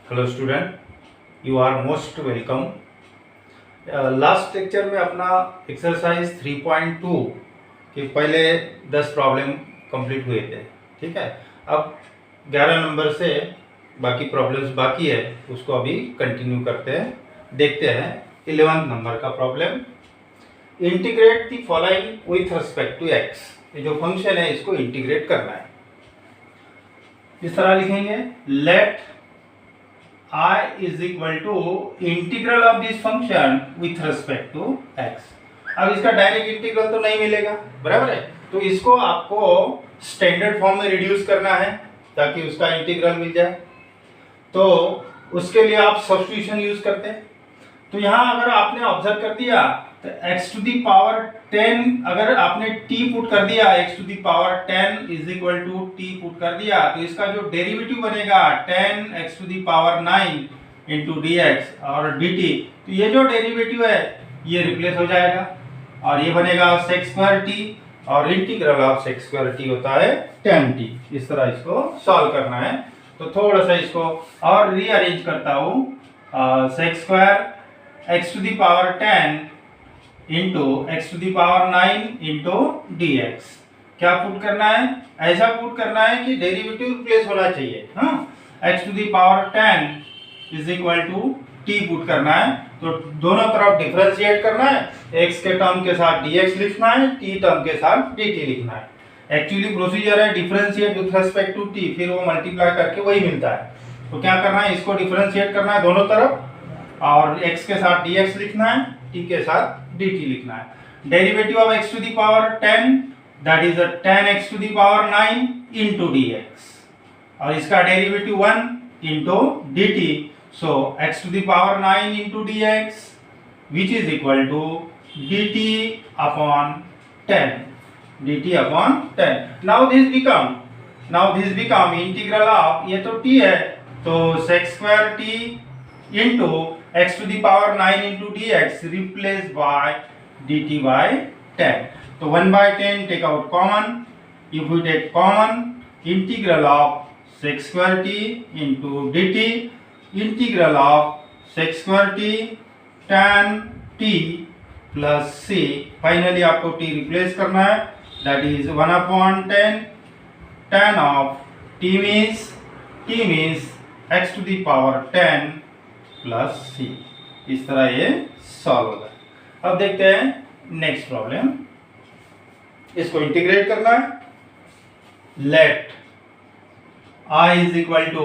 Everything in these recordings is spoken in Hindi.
Hello student, you are most welcome. Last lecture में अपना एक्सरसाइज 3.2 के पहले 10 प्रॉब्लम कंप्लीट हुए थे। ठीक है, अब 11 नंबर से बाकी प्रॉब्लम्स बाकी है, उसको अभी कंटिन्यू करते हैं। देखते हैं 11 नंबर का problem. Integrate the following with respect to x. ये जो फंक्शन है इसको इंटीग्रेट करना है। इस तरह लिखेंगे, let I is equal to integral of this function with respect to x। अब इसका डायरेक्ट इंटीग्रल तो नहीं मिलेगा, बराबर है, तो इसको आपको स्टैंडर्ड फॉर्म में रिड्यूस करना है ताकि उसका इंटीग्रल मिल जाए। तो उसके लिए आप सब्स्टिट्यूशन यूज करते हैं। तो यहाँ अगर आपने ऑब्जर्व कर दिया तो x टू दी पावर 10, अगर आपने t पुट कर दिया, x to the power 10 is equal to t put कर दिया, तो इसका जो डेरिवेटिव बनेगा 10 x to the power 9 into d x और dt, तो ये जो डेरिवेटिव है ये रिप्लेस हो जाएगा और ये बनेगा sec स्क्वायर t, और integral of sec square t होता है 10t। इस तरह इसको सॉल्व करना है। तो थोड़ा सा इसको और रीअरेंज करता हूँ। sec square x to the power 10 into x to the power 9 into d x. क्या पुट करना है? ऐसा पुट करना है कि डेरिवेटिव रिप्लेस होना चाहिए। हाँ, x to the power 10 is equal to t put करना है, तो दोनों तरफ डिफरेंशिएट करना है। एक्स के टर्म के साथ dx लिखना है, टी टर्म के साथ dt लिखना है। एक्चुअली प्रोसीजर है differentiate with respect to t, फिर वो मल्टीप्लाई करके वही मिलता है। तो क्या करना है, इसको डिफरेंशिएट करना है दोनों तरफ, और x के साथ dx लिखना है, t के साथ dt लिखना है। Derivative of x to the power 10 that is 10x to the power 9 into dx, और इसका derivative 1 into dt, so x to the power 9 into dx which is equal to dt upon 10, dt upon 10। Now this become integral of, ये तो t है, तो sec square t into x to the power 9 into dx replaced by dt by 10. So 1 by 10 take out common. If we take common, integral of sec square t into dt, integral of sec square t tan t plus c. Finally आपको t replace करना है, that is 1 upon 10 tan of t means x to the power 10 plus c. इस तरह ये सॉल्व होगा। अब देखते हैं नेक्स्ट प्रॉब्लम। इसको इंटीग्रेट करना है। Let I is equal to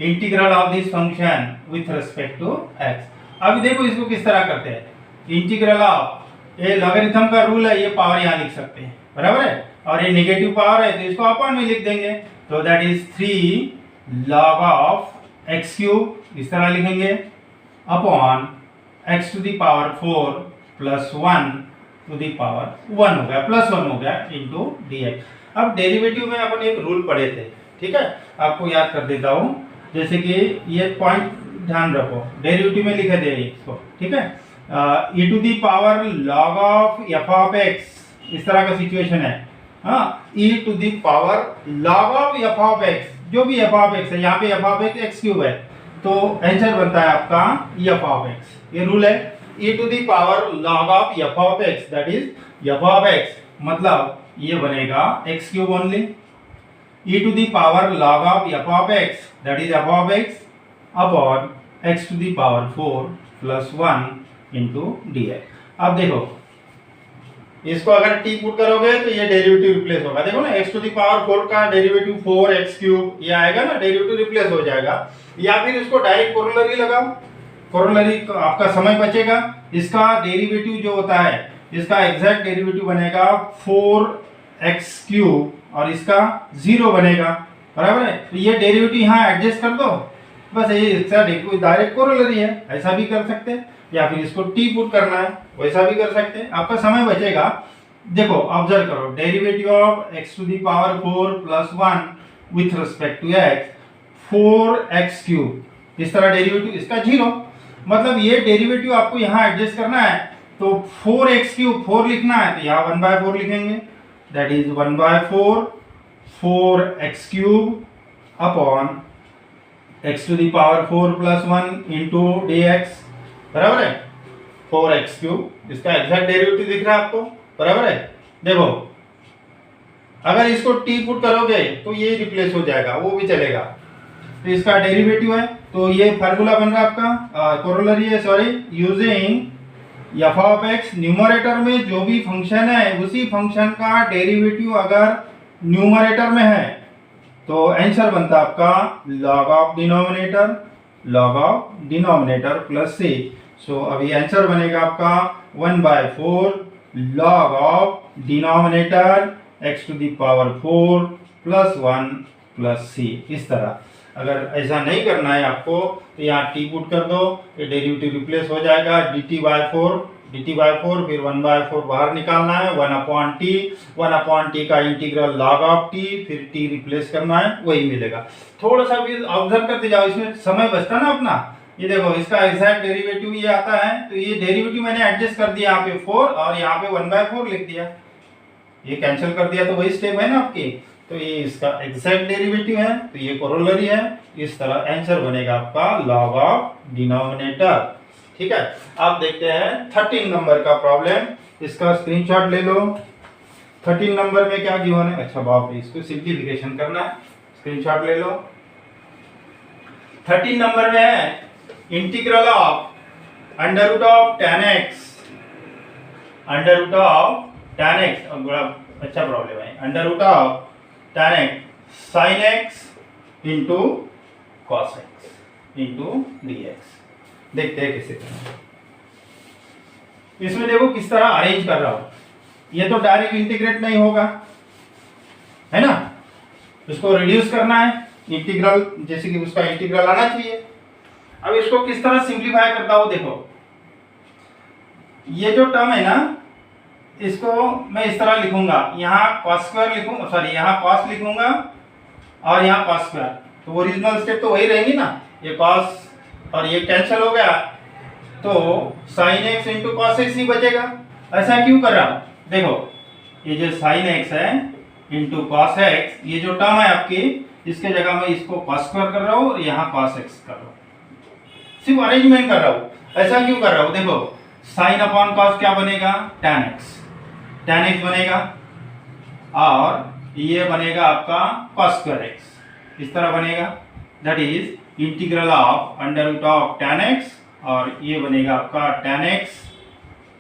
integral of this function with respect to x. अब देखो इसको किस तरह करते हैं। इंटीग्रल ऑफ, ये लॉगरिथम का रूल है, ये पावर यहाँ लिख सकते हैं, बराबर है, और ये नेगेटिव पावर है तो इसको अपॉन में लिख देंगे, तो that is 3 log of x cube, इस तरह लिखेंगे, upon x to the power 4 plus 1 to the power 1 हो गया, प्लस 1 हो गया इंटू dx। अब डेरिवेटिव में अपन एक रूल पढ़े थे, ठीक है, आपको याद कर देता हूँ। जैसे कि ये पॉइंट ध्यान रखो, डेरिवेटिव में लिखे थे इसको, ठीक है, e to the power log of f of x, इस तरह का सिचुएशन है। हाँ, e to the power log of f of x, जो भी f ऑफ x है, यहाँ पे f of x x cube है, तो आंसर बनता है आपका f ऑफ x। ये रूल है, e to the power log of f of x, that is f of x, मतलब ये बनेगा x cube only. e to the power log of f of x, that is f of x, upon x to the power 4 plus 1 into dx। अब देखो इसको अगर t पुट करोगे तो ये डेरिवेटिव रिप्लेस होगा। देखो ना, x टू दी पावर 4 का डेरिवेटिव 4x क्यूब, ये आएगा ना, डेरिवेटिव रिप्लेस हो जाएगा। या फिर इसको डायरेक्ट कोरोलरी लगाओ, कोरोलरी आपका समय बचेगा। इसका डेरिवेटिव जो होता है, इसका एग्जैक्ट डेरिवेटिव बनेगा 4x क्यूब और इसका 0 बनेगा, बराबर है। तो ये डेरिवेटिव यहाँ एडजस्ट कर दो, बस ये इसका डायरेक्ट कोरोलरी है। ऐसा भी कर सकते हैं, या फिर इसको t पुट करना है, वैसा भी कर सकते हैं, आपका समय बचेगा। देखो ऑब्जर्व करो, derivative of x to the power 4 plus 1 with respect to x, 4x cube, इस तरह डेरिवेटिव, इसका 0, मतलब ये डेरिवेटिव आपको यहाँ एडजस्ट करना है, तो 4x क्यूब 4 लिखना है, तो यहाँ 1/4 लिखेंगे, that is 1/4 4x cube upon x to the power 4 plus 1 into d x, बराबर है 4x³ इसका एग्जैक्ट डेरिवेटिव दिख रहा है आपको, बराबर है। देखो अगर इसको t पुट करोगे तो ये रिप्लेस हो जाएगा, वो भी चलेगा, तो इसका डेरिवेटिव है, तो ये फार्मूला बन रहा है आपका कोरोलरी है, sorry, using F of x, numerator में जो भी फंक्शन है उसी फंक्शन का डेरिवेटिव अगर न्यूमरेटर में है तो आंसर बनता है आपका log of denominator plus c। So अभी आंसर बनेगा आपका 1/4 log of denominator x to the power 4 plus 1 plus c। इस तरह अगर ऐसा नहीं करना है आपको तो यहाँ t पुट कर दो, ये डेरिवेटिव रिप्लेस हो जाएगा dt/4 फिर 1/4 बाहर निकालना है, 1/t का इंटीग्रल log ऑफ t, फिर t रिप्लेस करना है, वही मिलेगा। थोड़ा सा भी ऑब्जर्व करते जाओ, इसमें समय बचता ना अपना। ये देखो इसका एग्जैक्ट डेरिवेटिव ये आता है, तो ये डेरिवेटिव मैंने एडजस्ट कर दिया यहाँ पे 4 और यहाँ पे 1/4 लिख दिया, ये कैंसिल कर दिया, तो वही स्टेप है ना आपकी। तो ये इसका एग्जैक्ट डेरिवेटिव है, तो ये कोरोलरी है। इस तरह आंसर बनेगा आपका log ऑफ डिनोमिनेटर। ठीक है, आप देखते हैं 13 नंबर का प्रॉब्लम, इसका स्क्रीनशॉट ले लो। 13 नंबर में क्या गिवन है, अच्छा बाप रे, इसको सिंप्लीफिकेशन करना है, स्क्रीनशॉट ले लो। 13 नंबर में है integral of under root of tan x, बड़ा अच्छा प्रॉब्लम है, under root of tan x sin x into cos x into dx। देखते हैं कैसे करना। इसमें देखो किस तरह अरेंज कर रहा हूं, ये तो डायरेक्ट इंटीग्रेट नहीं होगा, है ना, इसको रिड्यूस करना है, इंटीग्रल जैसे कि उसका इंटीग्रल आना चाहिए। अब इसको किस तरह सिंप्लीफाई करता हूं, देखो ये जो टर्म है ना, इसको मैं इस तरह लिखूंगा, यहाँ cos² लिखूंगा, सॉरी यहाँ cos लिखूंगा और यहाँ cos², तो ओरिजिनल स्टेप तो वही रहेंगी ना, ये cos और ये कैंसिल हो गया, तो sin x into cos x ही बचेगा। ऐसा क्यों कर रहा हूं, देखो ये जो sin x है इंटू cos x, ये जो टर्म है आपकी, इसके जगह मैं इसको cos² कर रहा हूं और यहाँ cos x कर रहा हूं, सिर्फ अरेंजमेंट कर रहा हूं। ऐसा क्यों कर रहा हूं, देखो sin अपॉन cos क्या बनेगा, tan x बनेगा और ये बनेगा आपका cos² x, इस तरह बनेगा, that is integral of under root of tan x, और ये बनेगा आपका tan x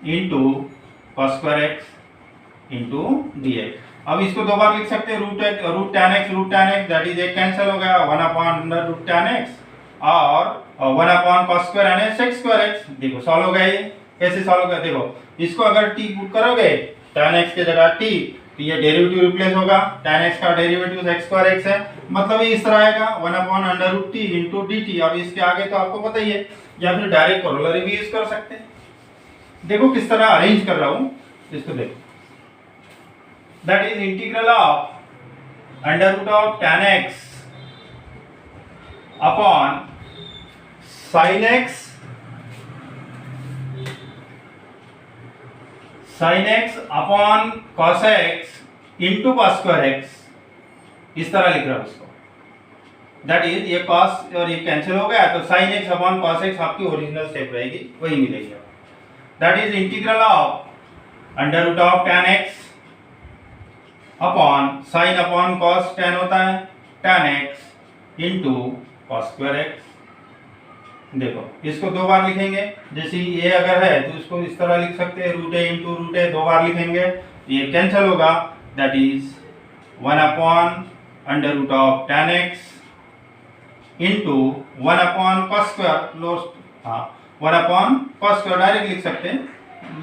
into cos² x into dx। अब इसको दो बार लिख सकते हैं, root tan x, that is एक कैंसिल हो गया, 1/√ tan x और 1/cos² यानी sec² x। देखो सॉल्व हो गया, ये कैसे सॉल्व हो गया, देखो इसको अगर t पुट करोगे tan x के जगह t, तो ये डेरिवेटिव रिप्लेस होगा, tan x का डेरिवेटिव sec² x है, मतलब ये इस तरह आएगा 1/√t इंटू dt। अब इसके आगे तो आपको पता ही है, या फिर डायरेक्ट कोरोलरी भी यूज कर सकते हैं। देखो किस तरह अरेंज कर रहा हूं, इसको देखो, that is integral of under root of tan x upon sin x upon cos x into cos² x, इस तरह लिख रहा हूं उसको, दैट इज ये cos और ये कैंसिल हो गया, तो sin x upon cos x आपकी ओरिजिनल स्टेप रहेगी, वही मिलेगी। That is integral of under root of tan x upon sin upon cos, tan होता है tan x into cos² x। देखो इसको दो बार लिखेंगे, जैसे ये अगर है तो इसको इस तरह लिख सकते हैं, √a इंटू √a, दो बार लिखेंगे, ये कैंसिल होगा, दैट इज 1/√ऑफ tan x इंटू 1/cos², हाँ 1/cos² डायरेक्ट लिख सकते हैं,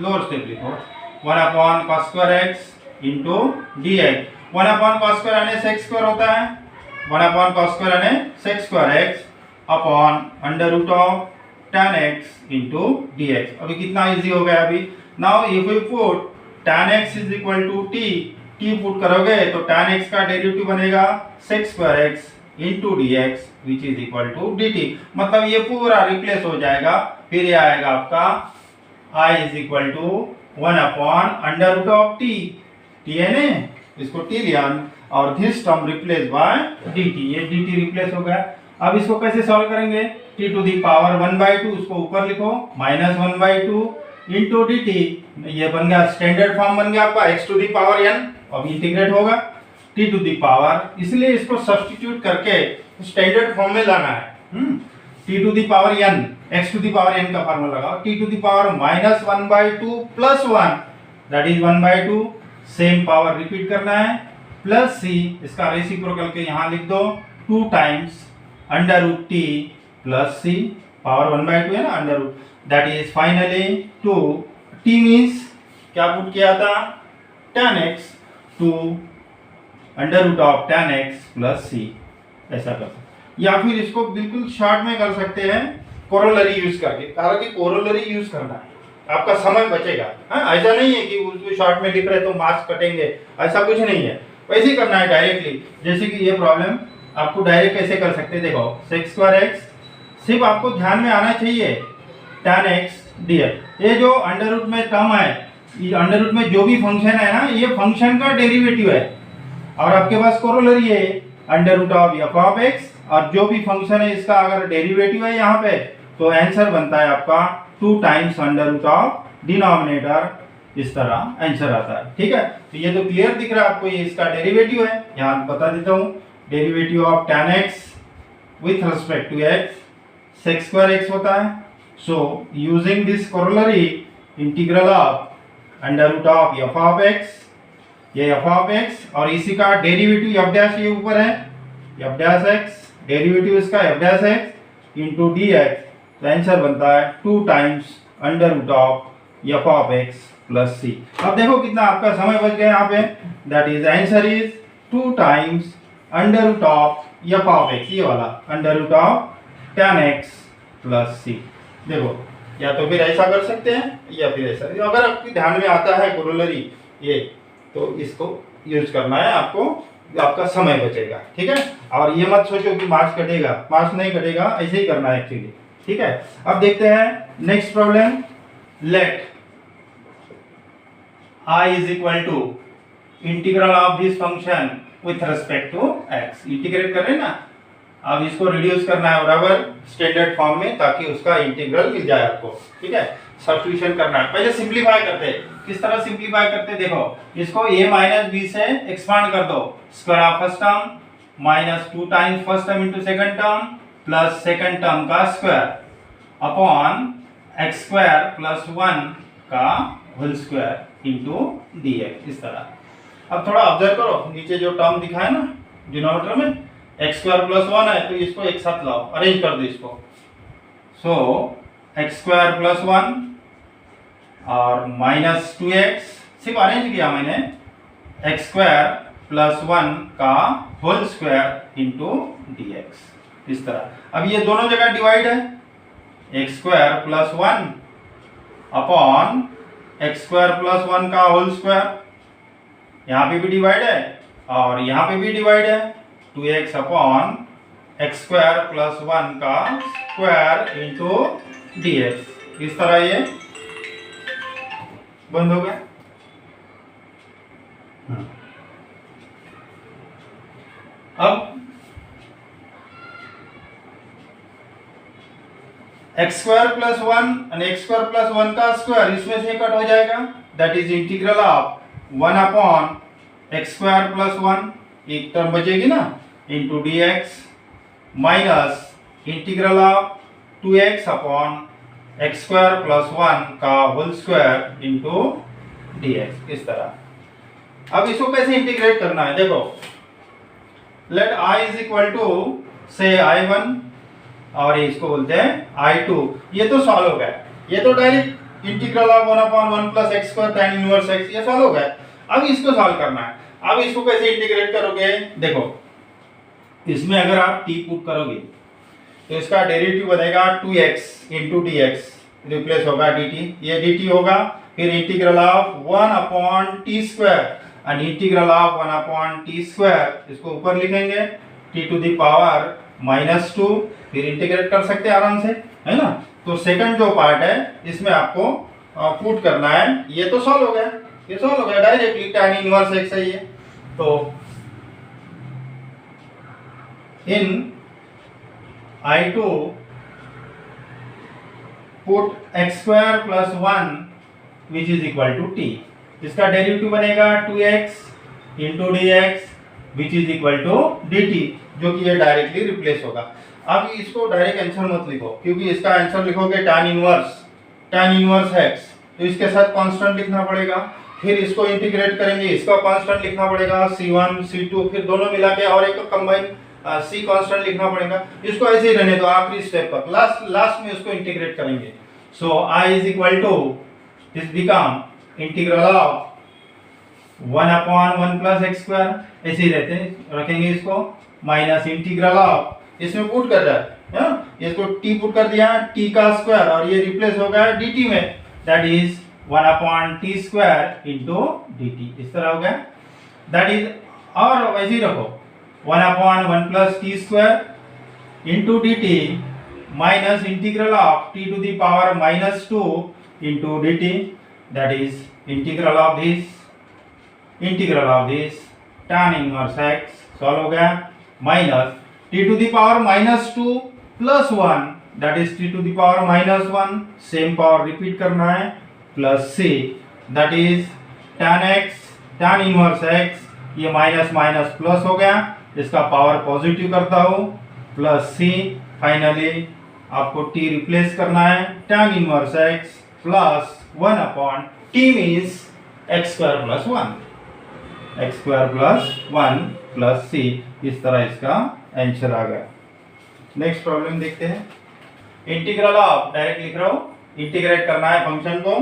लोअर स्टेप लिखो, 1/cos² x into dx। 1/cos² यानी sec² होता है, 1/cos² यानी sec² x upon under root of tan x into dx। अभी कितना इजी हो गया, अभी now if you put tan x is equal to t put करोगे तो tan x का डेरिवेटिव बनेगा sec² x into dx which is equal to dt, मतलब ये पूरा रिप्लेस हो जाएगा, फिर ये आएगा आपका I इज इक्वल टू 1/√ऑफ t है ना, इसको t लिया और this term replace by dt, ये dt रिप्लेस हो गया। अब इसको कैसे सॉल्व करेंगे, टी टू दी पावर 1/2 उसको ऊपर लिखो, माइनस 1/2 इंटू डी टी, ये बन गया स्टैंडर्ड फॉर्म बन गया आपका x to the power n। अब इंटीग्रेट होगा टी टू दी पावर, इसलिए इसको सब्स्टिट्यूट करके स्टैंडर्ड फॉर्म में लाना है। T to the power n, x to the power n का फार्मूला लगाओ, t to the power minus 1/2 plus 1 that is 1/2, same power repeat करना है, प्लस c, इसका रेसिप्रोकल के यहाँ लिख दो 2 times under root t plus c, power 1/2 है ना, under root, that is finally 2, t means क्या पुट किया था tan x, 2 under root of tan x plus c, ऐसा कर सकते। या फिर इसको बिल्कुल शॉर्ट में कर सकते हैं कोरोलरी यूज करके, हालांकि कोरोलरी यूज करना है, आपका समय बचेगा। हाँ, ऐसा नहीं है कि उसको शॉर्ट में लिख रहे तो मार्क्स कटेंगे, ऐसा कुछ नहीं है, वैसे ही करना है डायरेक्टली। जैसे कि ये प्रॉब्लम आपको डायरेक्ट कैसे कर सकते हैं, देखो sec²x, सिर्फ आपको ध्यान में आना चाहिए tan x dx, ये जो अंडर रूट में टर्म है, ये अंडर रूट में जो भी फंक्शन है ना, ये फंक्शन का डेरिवेटिव है, और आपके पास कोरोलरी है under root of f of x, और जो भी फंक्शन है इसका अगर डेरिवेटिव है यहाँ पे, तो आंसर बनता है आपका 2 times under root of denominator, इस तरह आंसर आता है। ठीक है, तो ये तो क्लियर दिख रहा है आपको, ये इसका डेरिवेटिव है, यहाँ बता देता हूँ, derivative of tan x with respect to x sec²x होता है। So using this corollary, integral of under root of f of x, ये एफ ऑफ एक्स और इसी का डेरिवेटिव एफ डैश, ये ऊपर है एफ डैश एक्स, डेरिवेटिव इसका f dash x into d x, तो आंसर बनता है 2 times under root of f of x plus c. अब देखो कितना आपका समय बच गया यहाँ पे, that is answer is 2 times under root of f of x, ये वाला under root of tan x plus c. देखो, या तो फिर ऐसा कर सकते हैं या फिर ऐसा, अगर आपके ध्यान में आता है कोरोलरी ये, तो इसको यूज करना है आपको, आपका समय बचेगा। ठीक है, और ये मत सोचो कि मार्क्स कटेगा, मार्क्स नहीं कटेगा, ऐसे ही करना है एक्चुअली। ठीक है, अब देखते हैं next problem, let I is equal to integral of this function with respect to x, integrate कर रहे हैं ना, अब इसको रिड्यूस करना है बराबर स्टैंडर्ड फॉर्म में, ताकि उसका इंटीग्रल मिल जाए आपको। ठीक है, सब्स्टिट्यूशन करना है, पहले सिंपलीफाई करते हैं। किस तरह सिंपलीफाई करते हैं, देखो, इसको a माइनस बी से एक्सपांड कर दो, square of first term minus 2 times first term into second term plus second term का स्क्वायर अपॉन x² प्लस 1 का होल स्क्वायर इंटू dx, इस तरह। अब थोड़ा ऑब्जर्व करो, नीचे जो टर्म दिखा है ना डिनोमिनेटर में, x² प्लस 1 है, तो इसको एक साथ लाओ, अरेंज कर दो इसको। सो x² प्लस 1 और माइनस 2x, सिर्फ अरेंज किया मैंने, x² प्लस 1 का होल स्क्वायर इंटू dx, इस तरह। अब ये दोनों जगह डिवाइड है, x² plus 1 upon x² plus 1 का होल स्क्वायर, यहाँ पे भी डिवाइड है और यहाँ पे भी डिवाइड है, 2x अपॉन x² प्लस 1 का स्क्वायर इंटू dx, इस तरह ये बंद हो गया। अब x² प्लस 1 और x² प्लस 1 का स्क्वायर इसमें से कट हो जाएगा, that is integral of 1 upon x² plus 1, एक टर्म बचेगी ना, into dx minus integral of 2x upon x² plus 1 का होल स्क्वायर इंटू dx, इस तरह। अब इसको कैसे इंटीग्रेट करना है, देखो, let I is equal to say I1 और इसको बोलते हैं I2, ये तो सॉल्व हो गया, ये तो direct integral of 1 upon 1 plus x² tan inverse x, ये सॉल्व हो गया। अब इसको सॉल्व करना है, अब इसको कैसे इंटीग्रेट करोगे, देखो, इसमें अगर आप t पुट करोगे तो इसका डेरिवेटिव बनेगा 2x इंटू dx, रिप्लेस होगा dt, ये dt होगा, फिर इंटीग्रल ऑफ 1 अपॉन t² और इंटीग्रल ऑफ 1 अपॉन t², इसको ऊपर लिखेंगे t to the power minus 2, फिर इंटीग्रेट कर सकते हैं आराम से, है ना। तो सेकंड जो पार्ट है इसमें आपको पुट करना है, ये तो सॉल्व हो गया, ये सॉल्व हो गया डायरेक्टली, tan इनवर्स x है ये। तो in I2 put x square plus 1 which is equal to t। इसका डेरिवेटिव बनेगा 2x into d x which is equal to d t, जो कि ये डायरेक्टली रिप्लेस होगा। अब इसको डायरेक्ट आंसर मत लिखो, क्योंकि इसका आंसर लिखोगे tan इनवर्स x, तो इसके साथ कांस्टेंट लिखना पड़ेगा। फिर इसको इंटीग्रेट करेंगे, इसका कांस्टेंट लिखना पड़ेगा C1 C2, फिर दोनों मिला के और एक कंबाइन C कांस्टेंट लिखना पड़ेगा। इसको ऐसे ही रहने दो आखिरी स्टेप तक, लास्ट में इसको इंटीग्रेट करेंगे। So I is equal to this become integral of 1/1 plus x square, ऐसे ही रहते हैं, रखेंगे इसको, माइनस इंटीग्रल ऑफ, इसमें पुट कर रहा है, इसको t पुट कर दिया t का स्क्वायर, और ये रिप्लेस हो गया dt में, that is 1/t square into dt, इस तरह हो गया। दैट इज, और वैसे ही रखो 1/1 plus t square into dt minus integral of t to the power minus 2 into dt, that is integral of this tan inverse x, solve हो गया, minus t to the power minus 2 plus 1, that is t to the power minus 1, same power repeat करना है, plus c, that is tan inverse x, ये माइनस माइनस प्लस हो गया, इसका पावर पॉजिटिव करता हूं, प्लस c, फाइनली आपको t रिप्लेस करना है, tan inverse x plus 1/t means x square plus 1 plus c, इस तरह इसका आंसर आ गया। नेक्स्ट प्रॉब्लम देखते हैं। इंटीग्रल ऑफ, डायरेक्ट लिख रहा हूं, इंटीग्रेट करना है फंक्शन को,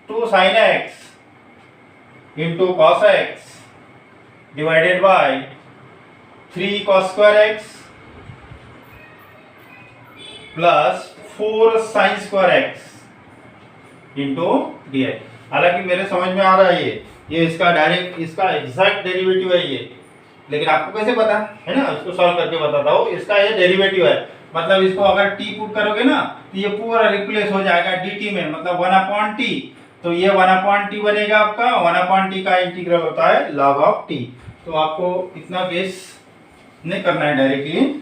2 sin x into cos x divided by 3 cos square x plus 4 sin square x into d x. हालांकि मेरे समझ में आ रहा है ये इसका डायरेक्ट, इसका एग्जैक्ट डेरिवेटिव है ये, लेकिन आपको कैसे पता है ना, इसको सॉल्व करके बताता हूँ। इसका ये डेरिवेटिव है, मतलब इसको अगर t पुट करोगे ना तो ये पूरा रिप्लेस हो जाएगा dt में, मतलब 1/t, तो ये 1/t बनेगा आपका, 1/t का इंटीग्रल होता है log ऑफ t। तो आपको इतना बेस नहीं करना है डायरेक्टली।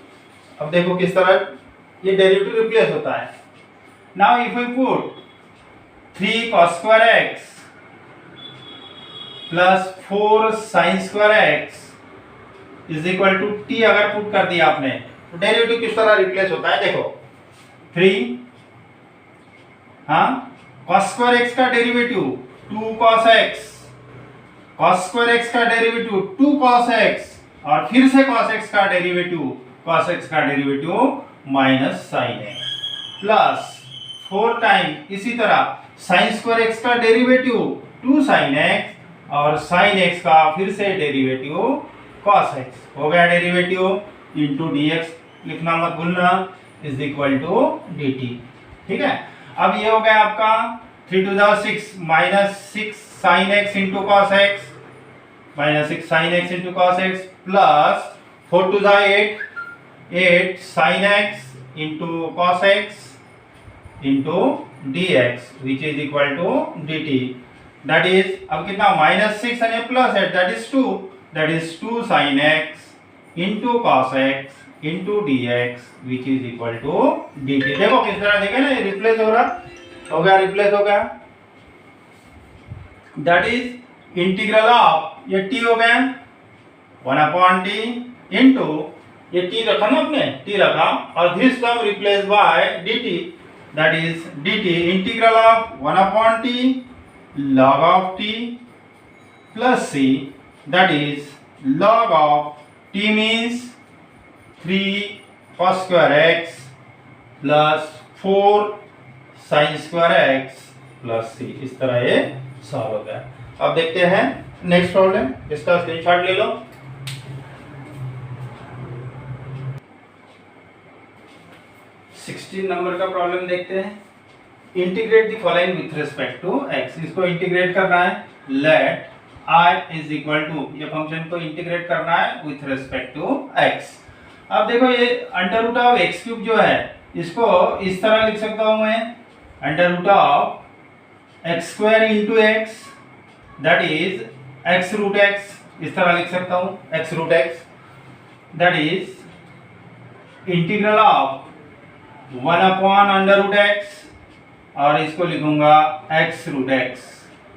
अब देखो किस तरह ये डेरिवेटिव रिप्लेस होता है। Now if we put 3 cos square x plus 4 sin square x is equal to t, अगर पुट कर दिया आपने तो डेरिवेटिव किस तरह रिप्लेस होता है, देखो 3 cos स्क्वायर x का derivative 2 cos x, cos square x का डेरिवेटिव 2 cos x, और फिर से cos x का derivative minus sin x, plus 4 time इसी तरह sin स्क्वायर x का डेरिवेटिव 2 sin x, और sin x का फिर से डेरिवेटिव cos x, हो गया डेरिवेटिव, इंटू dx लिखना मत भूलना, इज इक्वल टू dt। ठीक है, अब ये हो गया आपका 3 to the 6 minus 6 sin x into cos x, minus 6 sin x into cos x, plus 4 to the 8 sin x into cos x into dx which is equal to dt, that is, अब कितना, माइनस 6 और plus 8, that is 2 sin x into cos x into dx which is equal to dt। देखो किस तरह, देखे ना, रिप्लेस हो गया, रिप्लेस हो गया, that is इंटीग्रल ऑफ, ये t हो गया 1/t इंटू, ये t रखा ना आपने, t रखा, और this term replace by dt, that is dt integral of 1/t log of t plus c, that is log of t means 3 cos square x plus 4 sin square x plus c, इस तरह ये सॉल्व हो गया। अब देखते हैं नेक्स्ट प्रॉब्लम, इसका स्क्रीनशॉट ले लो। 16 नंबर का प्रॉब्लम देखते हैं। Integrate the following with respect to x, इसको इंटीग्रेट करना है, let i is equal to, ये फंक्शन को इंटीग्रेट करना है विथ रिस्पेक्ट टू x। अब देखो ये under root of x cube जो है, इसको इस तरह लिख सकता हूं मैं, under root of x square into x, that is x root x, इस तरह लिख सकता हूं, x root x, that is integral of one upon under root x और इसको लिखूंगा x root x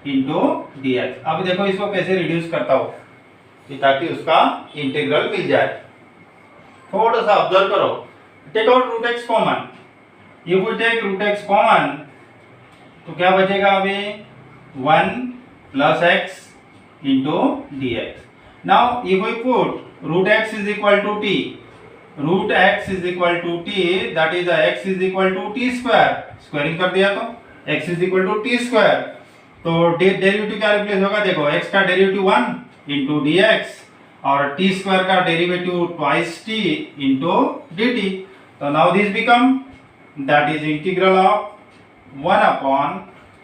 into d x. अब देखो इसको कैसे रिड्यूस करता हूं ताकि उसका इंटीग्रल मिल जाए। थोड़ा सा ऑब्जर्व करो, take out root x common. If we take root x common तो क्या बचेगा अभी 1 plus x into d x. Now if we put root x is equal to t, root x is equal to t, that is x is equal to t square, squaring कर दिया तो x is equal to t square. तो डेरिवेटिव क्या रिप्लेस होगा, देखो एक्स का डेरिवेटिव 1 इंटू डी एक्स और टी स्क्वायर का derivative twice t into d t. तो now this become that is integral of 1 upon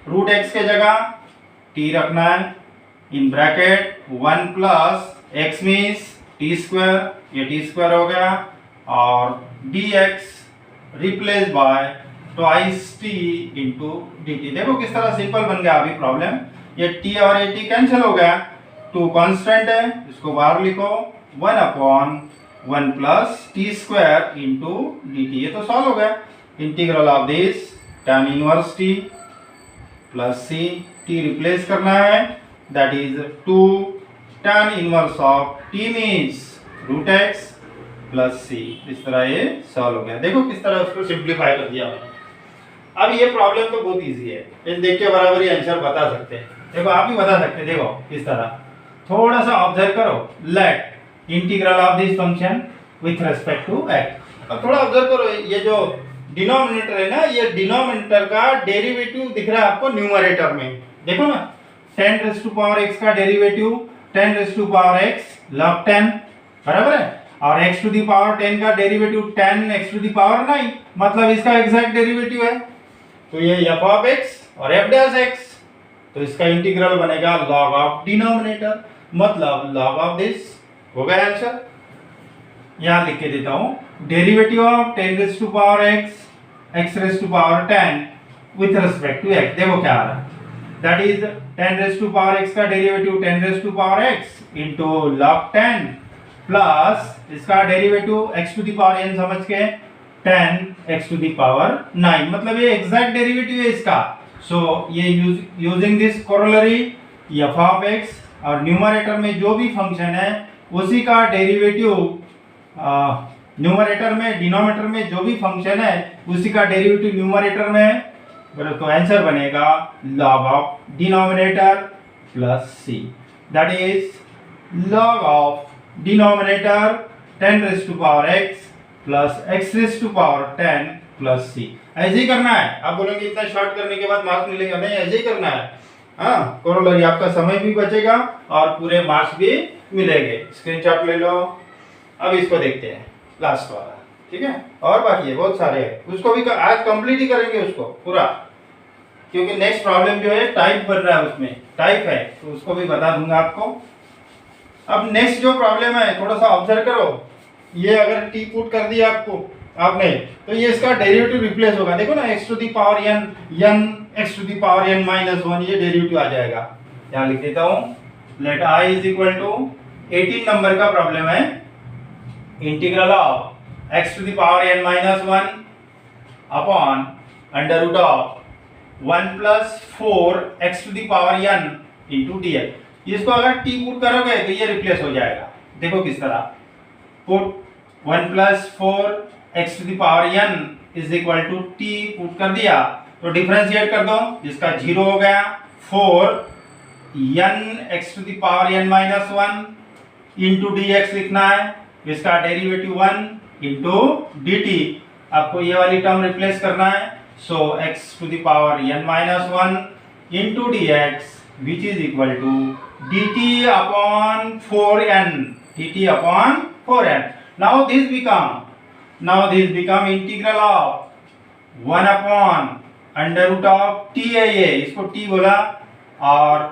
root x के जगह टी रखना है in bracket 1 plus x means t square, ये टी स्क्वायर हो गया और d x replace by twice t into d t. देखो किस तरह सिंपल बन गया अभी प्रॉब्लम। ये टी और ये टी कैंसिल हो गया, टू कांस्टेंट है, इसको बाहर लिखो 1 upon 1 plus t square into d t. ये तो सॉल्व हो गया। Integral of this tan inverse t plus c, t replace करना है that is 2 tan inverse of t means root x plus c. इस तरह ये सॉल्व हो गया। देखो किस तरह उसको सिंप्लीफाई कर दिया मैंने। अब ये प्रॉब्लम तो बहुत इजी है, इस देख के बराबर ही आंसर बता सकते हैं। देखो आप भी बता सकते हैं, देखो इस तरह थोड़ा सा ऑब्जर्व करो। Let integral of this function with respect to x. अब थोड़ा ऑब्जर्व करो, ये जो डिनोमिनेटर है ना, ये डिनोमिनेटर का डेरिवेटिव दिख रहा है आपको न्यूमरेटर में। देखो ना 10 रेज़ टू पावर x का derivative 10 raise to power x log 10 बराबर है, और x टू दी पावर 10 का derivative 10 x to the power 9, मतलब इसका एग्जैक्ट डेरिवेटिव है। तो ये f ऑफ x और f डैश x, तो इसका इंटीग्रल बनेगा log ऑफ डिनोमिनेटर, मतलब log ऑफ दिस। हो गया आंसर। यहां लिख के देता हूं, derivative of 10 raise to power x raise to power 10 with respect to x। देखो क्या आ रहा है, that is 10 raise to power x का derivative 10 raise to power x into log 10 plus इसका derivative x to the power n समझ के 10 x टू दी पावर 9, मतलब ये एग्जैक्ट डेरिवेटिव है इसका। सो ये using this corollary f of x और न्यूमरेटर में जो भी फंक्शन है उसी का डेरिवेटिव न्यूमरेटर में, डिनोमिनेटर में जो भी फंक्शन है उसी का डेरिवेटिव न्यूमरेटर में है, तो आंसर बनेगा log of denominator plus c, that is log of denominator 10 raise to power x plus x raise to power 10 plus c। ऐसे ही करना है। आप बोलेंगे इतना शॉर्ट करने के बाद मार्क्स मिलेगा, नहीं ऐसे ही करना है। हाँ, कोरोलरी आपका समय भी बचेगा और पूरे मार्क्स भी मिलेंगे। स्क्रीनशॉट ले लो। अब इसको देखते हैं लास्ट वाला, ठीक है, और बाकी है बहुत सारे हैं, उसको भी आज कंप्लीट ही करेंगे उसको पूरा, क्योंकि नेक्स्ट प्रॉब्लम जो है टाइप बन रहा है, उसमें टाइप है, तो उसको भी बता दूंगा आपको। अब नेक्स्ट जो प्रॉब्लम है थोड़ा सा ऑब्जर्व करो। ये अगर टी पुट कर दिया आपने तो ये इसका डेरिवेटिव रिप्लेस होगा। देखो ना x to the power n x to the power n minus 1, ये डेरिवेटिव आ जाएगा। यहाँ लिख देता हूँ, let i is equal to 18 number का प्रॉब्लम है। Integral of x to the power n minus 1 upon under root of 1 plus 4 x to the power n into d x. इसको अगर t पुट करोगे तो ये रिप्लेस हो जाएगा। देखो किस तरह, put 1 plus 4 x to the power n is equal to t put कर दिया तो डिफरेंशिएट कर दो, जिसका 0 हो गया 4 n x to the power n minus 1 into d x लिखना है, इसका डेरिवेटिव 1 इंटू डी टी। आपको ये वाली टर्म रिप्लेस करना है, so x to the power n minus 1 into d x which is equal to d t upon 4n, dt upon 4n. Now this become integral of 1 upon under root of t है, ये इसको t बोला, और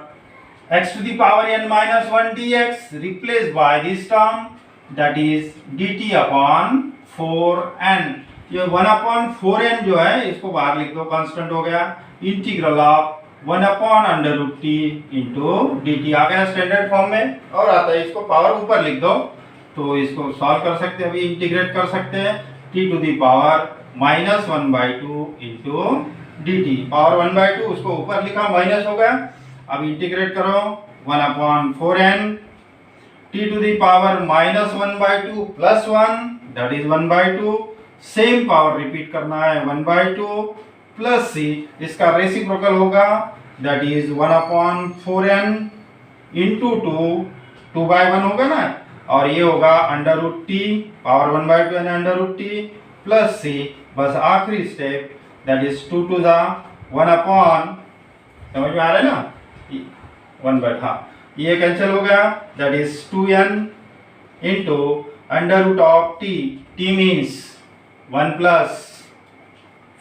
x to the power n minus 1 dx replaced by this term that is dt upon 4n। ये 1 upon 4n जो है इसको बाहर लिख दो, कांस्टेंट हो गया। Integral of 1 upon under root t into d t आ गया स्टैंडर्ड फॉर्म में, और आता है इसको पावर ऊपर लिख दो तो इसको सॉल्व कर सकते हैं, अभी इंटीग्रेट कर सकते हैं। T to the power minus 1/2 into d t. Power 1/2 उसको ऊपर लिखा, माइनस हो गया। अब इंटीग्रेट करो 1/4n t to the power minus 1/2 plus 1 that is 1/2। Same power repeat करना है 1/2 प्लस सी, इसका रेसिप्रोकल होगा दैट इज 1/4n इंटू 2/1 होगा ना, और ये होगा अंडर रूट टी, पावर 1/2 यानी under root t plus c. बस आखिरी step that is 2 to the 1/, समझ में आ रहा है ना, 1/, हाँ ये कैंसिल हो गया that is 2n into under root of t, t means 1 plus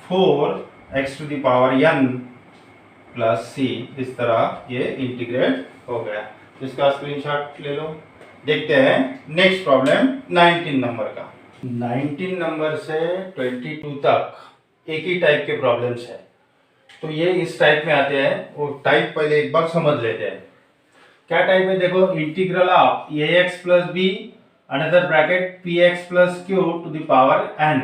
4 x to the power n plus c. इस तरह ये इंटीग्रेट हो गया। इसका स्क्रीनशॉट ले लो। देखते हैं नेक्स्ट प्रॉब्लम 19 नंबर का। 19 नंबर से 22 तक एक ही टाइप के प्रॉब्लम्स है, तो ये इस टाइप में आते हैं। वो टाइप पहले एक बार समझ लेते हैं क्या टाइप है। देखो, integral of ax plus b another bracket px plus q to the power n,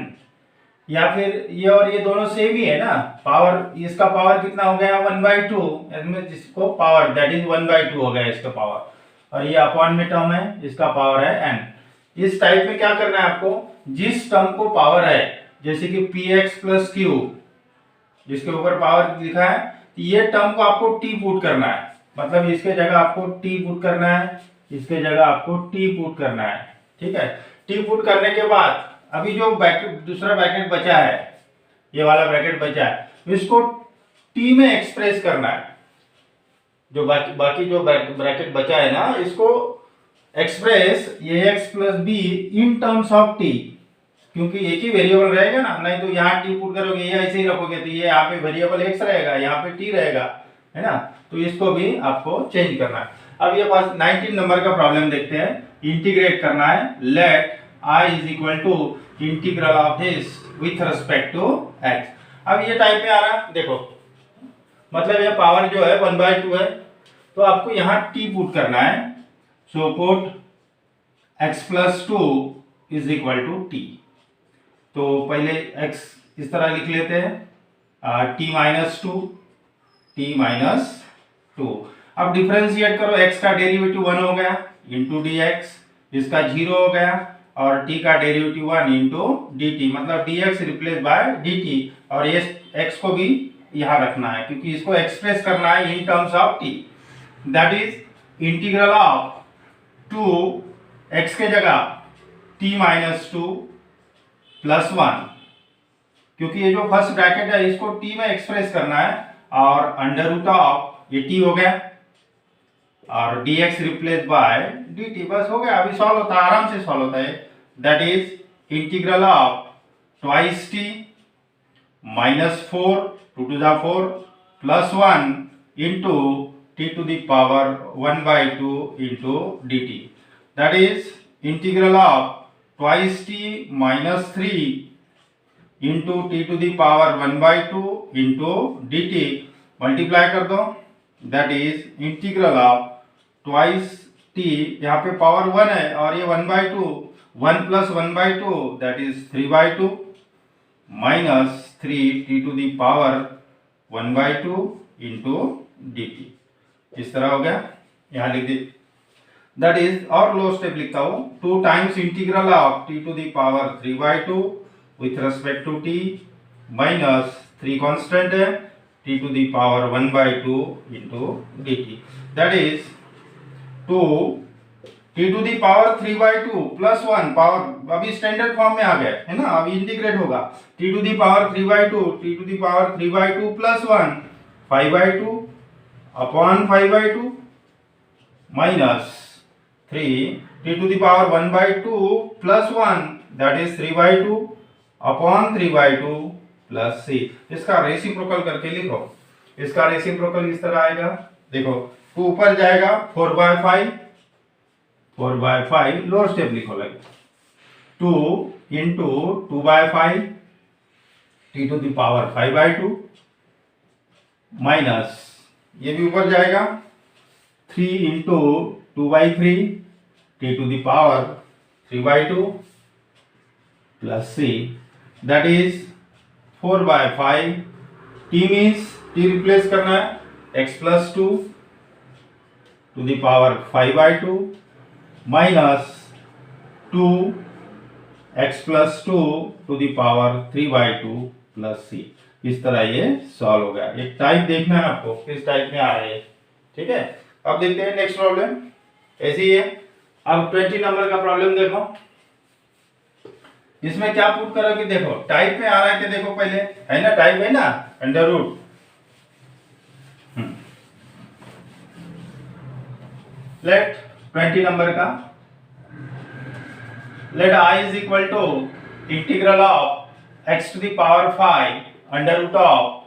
या फिर ये और ये दोनों सेम ही है ना। पावर, इसका पावर कितना हो गया 1/2, इसमें जिसको पावर दैट इज 1/2 हो गया इसका पावर, और ये अपॉन में टर्म है, इसका पावर है n। इस टाइप में क्या करना है आपको, जिस टर्म को पावर है, जैसे कि px प्लस क्यू जिसके ऊपर पावर लिखा है, ये टर्म को आपको t पुट करना है। मतलब इसके जगह आपको t पुट करना है, इसके जगह आपको t पुट करना है, ठीक है। t पुट करने के बाद अभी जो ब्रैकेट, दूसरा ब्रैकेट बचा है, ये वाला ब्रैकेट बचा है, इसको t में एक्सप्रेस करना है। जो बाकी जो ब्रैकेट बचा है ना, इसको express ax plus be in terms of t, क्योंकि एक ही वेरिएबल रहेगा ना, नहीं तो यहाँ t पुट करोगे, ये ऐसे ही रखोगे तो ये यहाँ पे वेरिएबल x रहेगा, यहाँ पे t रहेगा, है ना। तो इसको भी आपको चेंज करना है। अब ये पास 19 नंबर का प्रॉब्लम देखते हैं। इंटीग्रेट करना है, let I is equal to integral of this with respect to x। अब ये टाइप में आ रहा है, देखो मतलब ये पावर जो है 1/2 है, तो आपको यहाँ t पुट करना है। So put x plus 2 is equal to t। तो पहले x इस तरह लिख लेते हैं, t माइनस 2। अब डिफरेंशिएट करो, x का डेरिवेटिव 1 हो गया इंटू dx, इसका 0 हो गया, और t का डेरिवेटिव 1 इंटू dt, मतलब dx रिप्लेस बाय dt, और ये x को भी यहाँ रखना है क्योंकि इसको एक्सप्रेस करना है in terms of t। That is integral of 2 x के जगह t माइनस 2 प्लस 1, क्योंकि ये जो फर्स्ट ब्रैकेट है इसको t में एक्सप्रेस करना है, और अंडर रूट ऑफ ये t हो गया, और dx रिप्लेस बाय dt, बस हो गया। अभी सॉल्व होता है, आराम से सॉल्व होता है। That is integral of twice t minus 4 2 to the 4 plus 1 into t to the power 1/2 into dt। That is integral of twice t minus 3 into t to the power 1/2 into dt, multiply कर दो। That is integral of twice t, यहाँ पे पावर 1 है और ये 1/2, 1 plus 1/2 that is 3/2 minus 3 t to the power 1/2 into dt। इस तरह हो गया, यहाँ लिख दी। दैट इज, और लो स्टेप लिखता हूँ, 2 times integral of t to the power 3/2 with respect to t minus 3 constant है t to the power 1/2 into dt। That is 2 t to the power 3/2 plus 1, power अभी स्टैंडर्ड फॉर्म में आ गए है ना, अभी इंटीग्रेट होगा। t to the power 3/2 t to the power 3/2 plus 1 5/2 upon 5/2 minus 3 t to the power 1/2 plus 1 that is 3/2 upon 3/2 plus c। इसका रेसिप्रोकल करके लिखो। इसका रेसिप्रोकल इस तरह आएगा, देखो 2 ऊपर जाएगा 4/5 लोअर स्टेप लिखो, लगे 2 into 2/5 t to the power 5/2 minus ये भी ऊपर जाएगा 3 into 2/3 t to the power 3/2 plus c। That is 4/5, t means t replace करना है x+2 to the power 5/2 minus 2x+2 to the power 3/2 plus c। इस तरह ये सॉल्व हो गया। एक टाइप देखना है आपको किस टाइप में आ रहे हैं, ठीक है। अब देखते हैं नेक्स्ट प्रॉब्लम, ऐसी है। अब 20 नंबर का प्रॉब्लम देखो, इसमें क्या पुट करोगे, देखो टाइप में आ रहा है कि देखो पहले है ना, टाइप है ना अंडर रूट। लेट 20 नंबर का late I is equal to integral of x to the power 5 under root of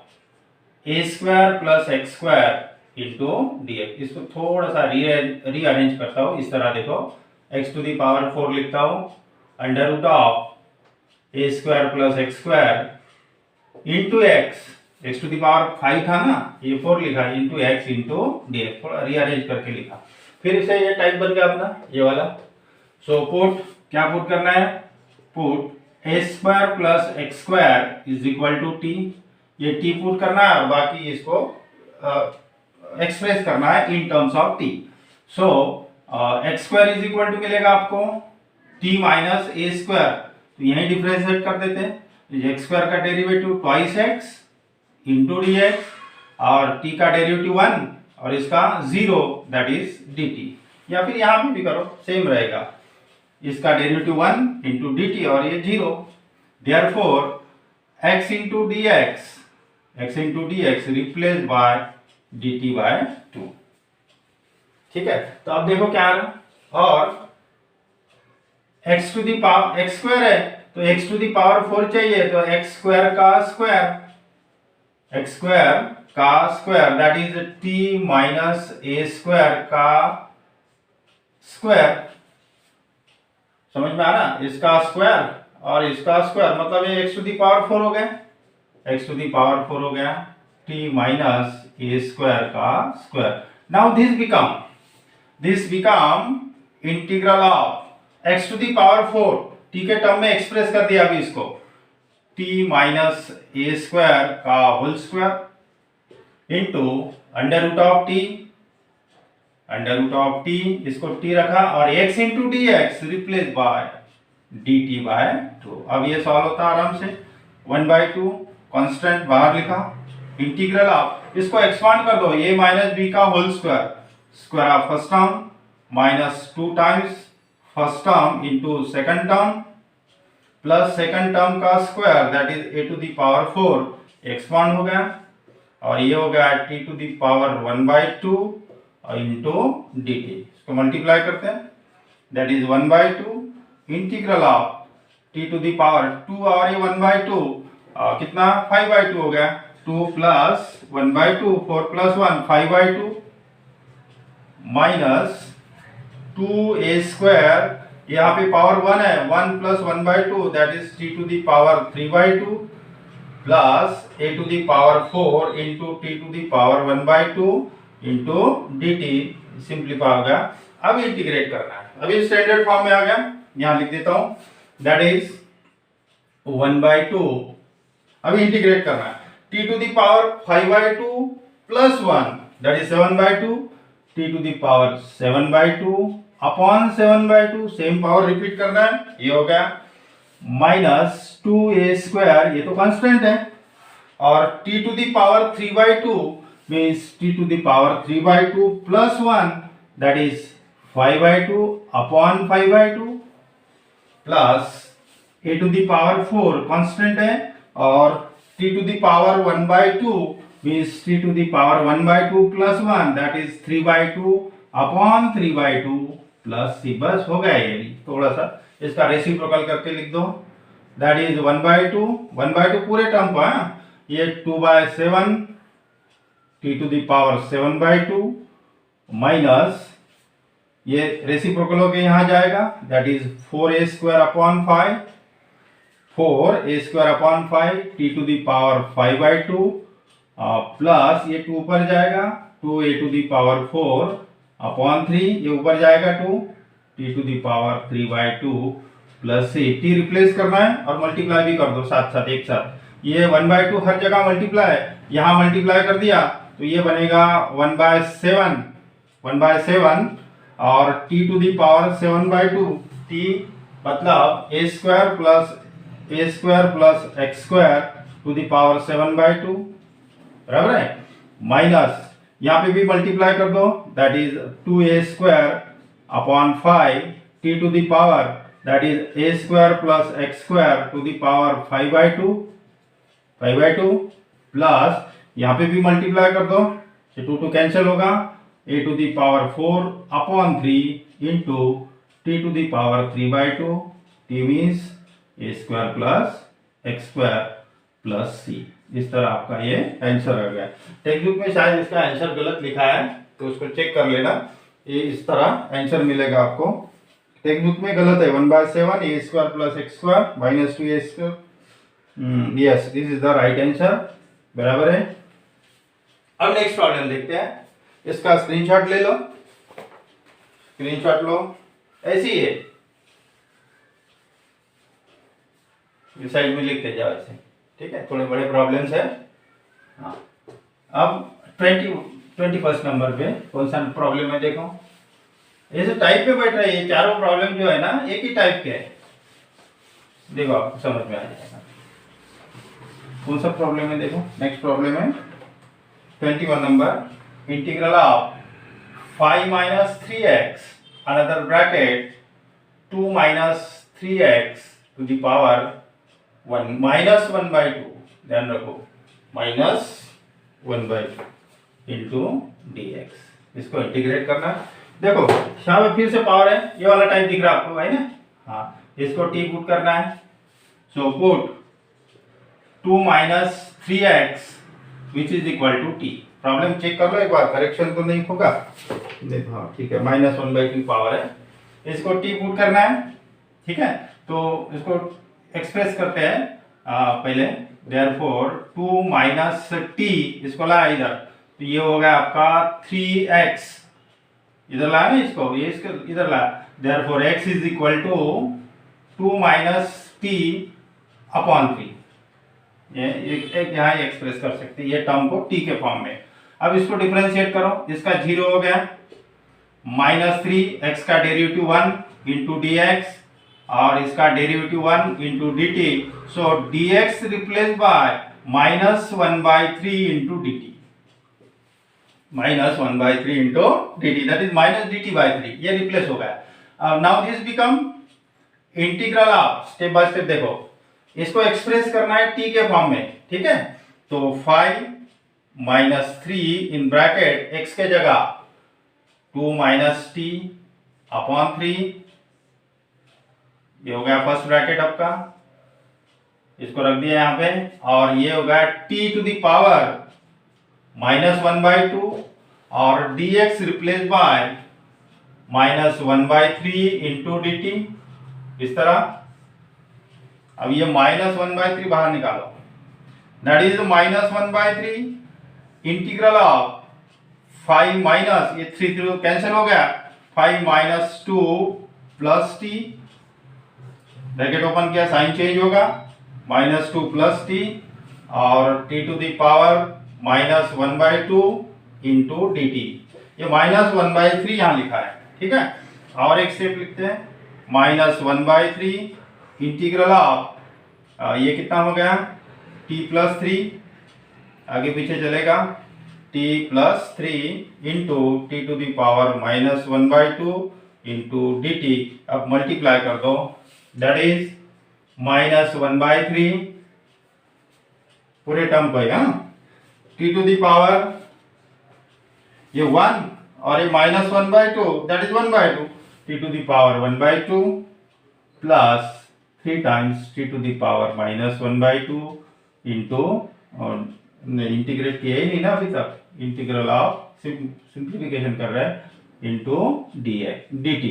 a square plus x square into dx। इसको थोड़ा सा रीअरेंज करता हूँ इस तरह, देखो x to the power 4 लिखता हूँ under root of a square plus x square into x to the power 5 था ना, ये 4 लिखा into x into dx, थोड़ा रीअरेंज करके लिखा। फिर इसे ये टाइप बन गया अपना ये वाला। सो पुट क्या पुट करना है, put a square plus x square is equal to t, ये t पुट करना है और बाकी इसको एक्सप्रेस करना है in terms of t। So x square is equal to मिलेगा आपको t माइनस a स्क्वायर, तो यही डिफरेंशिएट कर देते हैं। एक्स स्क्वायर का derivative twice x into d x और t का डेरिवेटिव 1 और इसका 0 दैट इज dt, या फिर यहां पे भी करो सेम रहेगा, इसका डेरिवेटिव 1 इंटू डी टी और ये 0। Therefore x into d x replace by d t by 2, ठीक है। तो अब देखो क्या आ रहा, और x to the power x square है तो x टू दी पावर 4 चाहिए, तो x स्क्वायर का square that is t minus a square का स्क्वायर, समझ में आ रहा, इसका स्क्वायर और इसका स्क्वायर, मतलब ये x टू दी पावर 4 हो गया, x टू दी पावर 4 हो गया t माइनस a स्क्वायर का square. Now this become integral of x to the power 4, t के टर्म में एक्सप्रेस कर दिया अभी इसको, t माइनस a स्क्वायर का whole square into under root of t, इसको t रखा और x into d x replace by d t by 2। अब ये सॉल्व होता है आराम से, 1/2 कांस्टेंट बाहर लिखा, इंटीग्रल ऑफ, इसको एक्सपांड कर दो, a माइनस b का whole square of first term minus 2 times first term into second term plus second term का square that is a to the power 4 expand हो गया और ये हो गया t to the power 1/2 into d t, इसको मल्टीप्लाई करते हैं that is 1/2 integral of t to the power 2 और ये 1/2 कितना 5/2 हो गया, 2 plus 1/2 4 plus 1 5/2 minus 2a square, यहाँ पे पावर 1 है, 1 plus 1/2 that is t to the power 3/2 plus a to the power 4 into t to the power 1/2 into d t, simplify हो गया। अब इंटीग्रेट करना है, अभी स्टैंडर्ड फॉर्म में आ गया, यहां लिख देता हूं दैट इज 1/2, अभी इंटीग्रेट करना है t to the power 5/2 plus 1 that is 7/2, t to the power 7/2 upon 7/2, same power repeat करना है, ये हो गया माइनस 2a स्क्वायर, ये तो कांस्टेंट है, और t to the power 3/2 means t to the power 3/2 plus 1 that is 5/2 upon 5/2 plus a to the power 4 constant है और t to the power 1/2 means t to the power 1/2 plus 1 that is 3/2 upon 3/2 plus c। बस हो गया ये भी, थोड़ा सा इसका रेसिप्रोकल करके लिख दो that is 1/2 पूरे टर्म को है, ये 2/7 t to the power 7/2 minus ये रेसिप्रोकल होके यहाँ जाएगा that is 4a square upon 5 t to the power 5/2 plus ये 2 ऊपर जाएगा 2a to the power 4 upon 3, ये ऊपर जाएगा 2 t to the power 3/2 plus c, t replace करना है और मल्टीप्लाई भी कर दो साथ साथ एक साथ, ये 1/2 हर जगह मल्टीप्लाई, यहाँ मल्टीप्लाई कर दिया तो ये बनेगा 1/7, 1/7 और t to the power 7/2, t मतलब a square plus x square to the power 7/2, बराबर है, माइनस यहाँ पे भी मल्टीप्लाई कर दो, that is 2a square upon 5 t to the power that is a square plus x square to the power 5/2 plus यहाँ पे भी मल्टीप्लाई कर दो, 2 कैंसिल होगा, a to the power 4 upon 3 into t to the power 3/2, t means a square plus x square plus c। इस तरह आपका ये आंसर आ गया। टेक्स्ट बुक में शायद इसका आंसर गलत लिखा है तो उसको चेक कर लेना, ये इस तरह आंसर मिलेगा आपको। टेक्स्ट बुक में गलत है, 1/7 a square plus x square minus 2a square. Yes, this is the right answer, बराबर है। अब नेक्स्ट प्रॉब्लम देखते हैं, इसका स्क्रीनशॉट ले लो, स्क्रीनशॉट लो, ऐसी है, इस साइड में लिखते जाओ ऐसे, ठीक है, थोड़े बड़े प्रॉब्लम्स है। हाँ, अब 21 नंबर पे कौन सा प्रॉब्लम है देखो, ये जो टाइप पे बैठ रहा है, ये चारों प्रॉब्लम जो है ना एक ही टाइप के है, देखो आपको समझ में आ जाएगा कौन सा प्रॉब्लम है। देखो नेक्स्ट प्रॉब्लम है 21 नंबर, integral of 5 minus 3x another bracket 2 minus 3x to the power 1 minus 1/2, ध्यान रखो माइनस 1/2 इंटू dx, इसको इंटीग्रेट करना है। देखो यहाँ पे फिर से पावर है, ये वाला टाइप दिख रहा है आपको, है ना। हाँ, इसको t पुट करना है, so put 2 minus 3x which is equal to t। Problem check कर लो एक बार, करेक्शन तो नहीं होगा, देखो हाँ ठीक है, माइनस 1/2 पावर है, इसको t पुट करना है, ठीक है। तो इसको एक्सप्रेस करते हैं पहले, देयरफॉर 2 माइनस t, इसको लाया इधर, तो ये हो गया आपका 3x, इधर लाया ना इसको, ये इसको इधर लाया, therefore x is equal to 2 minus t upon 3, ये एक यहाँ एक्सप्रेस कर सकते हैं ये टर्म को t के फॉर्म में। अब इसको डिफरेंशिएट करो, इसका 0 हो गया, माइनस 3 x का डेरिवेटिव 1 इंटू dx और इसका derivative 1 into dt, so dx replace by minus 1/3 into dt, minus 1/3 into dt, that is minus dt/3, ये रिप्लेस हो गया। Now this become integral of, step by step देखो, इसको एक्सप्रेस करना है t के फॉर्म में, ठीक है। तो 5 माइनस 3 इन ब्रैकेट x के जगह 2 माइनस t अपॉन 3, ये हो गया फर्स्ट ब्रैकेट आपका, इसको रख दिया यहाँ पे, और ये हो गया t to the power minus 1/2 और dx replace by minus 1/3 into dt, इस तरह। अब ये माइनस 1/3 बाहर निकालो, that is minus 1/3 integral of 5 minus, ये 3 कैंसिल हो गया, 5 माइनस 2 प्लस t, ब्रैकेट ओपन किया, साइन चेंज होगा, माइनस 2 प्लस t और t to the power minus 1/2 into dt, ये माइनस 1/3 यहाँ लिखा है, ठीक है। और एक स्टेप लिखते हैं, माइनस 1/3 इंटीग्रल ऑफ, ये कितना हो गया, t प्लस 3, आगे पीछे चलेगा, t plus 3 into t to the power minus 1/2 into dt, अब मल्टीप्लाई कर दो, दैट इज माइनस 1/3 पूरे टर्म को, टी टू दी पावर ये 1 और ये minus 1/2, that is 1/2, t to the power 1/2 plus 3 times t to the power minus 1/2 into, integrate किया ही नहीं ना अभी तक, इंटीग्रल ऑफ सिंप्लीफिकेशन कर रहे हैं, इंटू dt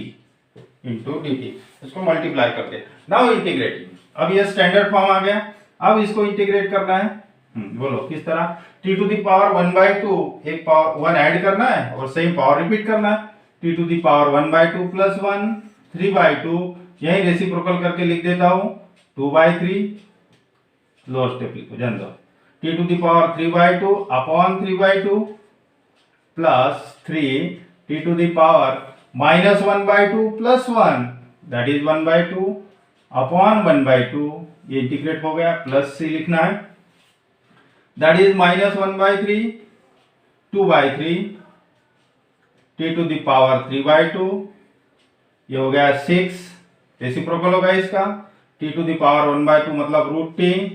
इंटू dt, इसको मल्टीप्लाई करते, नाउ इंटीग्रेटिंग, अब ये स्टैंडर्ड फॉर्म आ गया, अब इसको इंटीग्रेट करना है, बोलो किस तरह, t टू दी पावर 1/2, एक पावर 1 ऐड करना है और सेम पावर रिपीट करना है, t to the power 1/2 plus 1 3/2, यही रेसिप्रोकल करके लिख देता हूं 2/3, लोअर स्टेप लिखो, जान दो। T to the power 3/2 upon 3/2 plus 3 t to the power -1/2 plus 1 that is 1/2 upon 1/2, ये इंटीग्रेट हो गया, प्लस सी लिखना है, that is -1/3 2/3 t to the power 3/2, ये हो गया 6, रेसिप्रोकल होगा इसका, टी टू द पावर 1/2 मतलब √t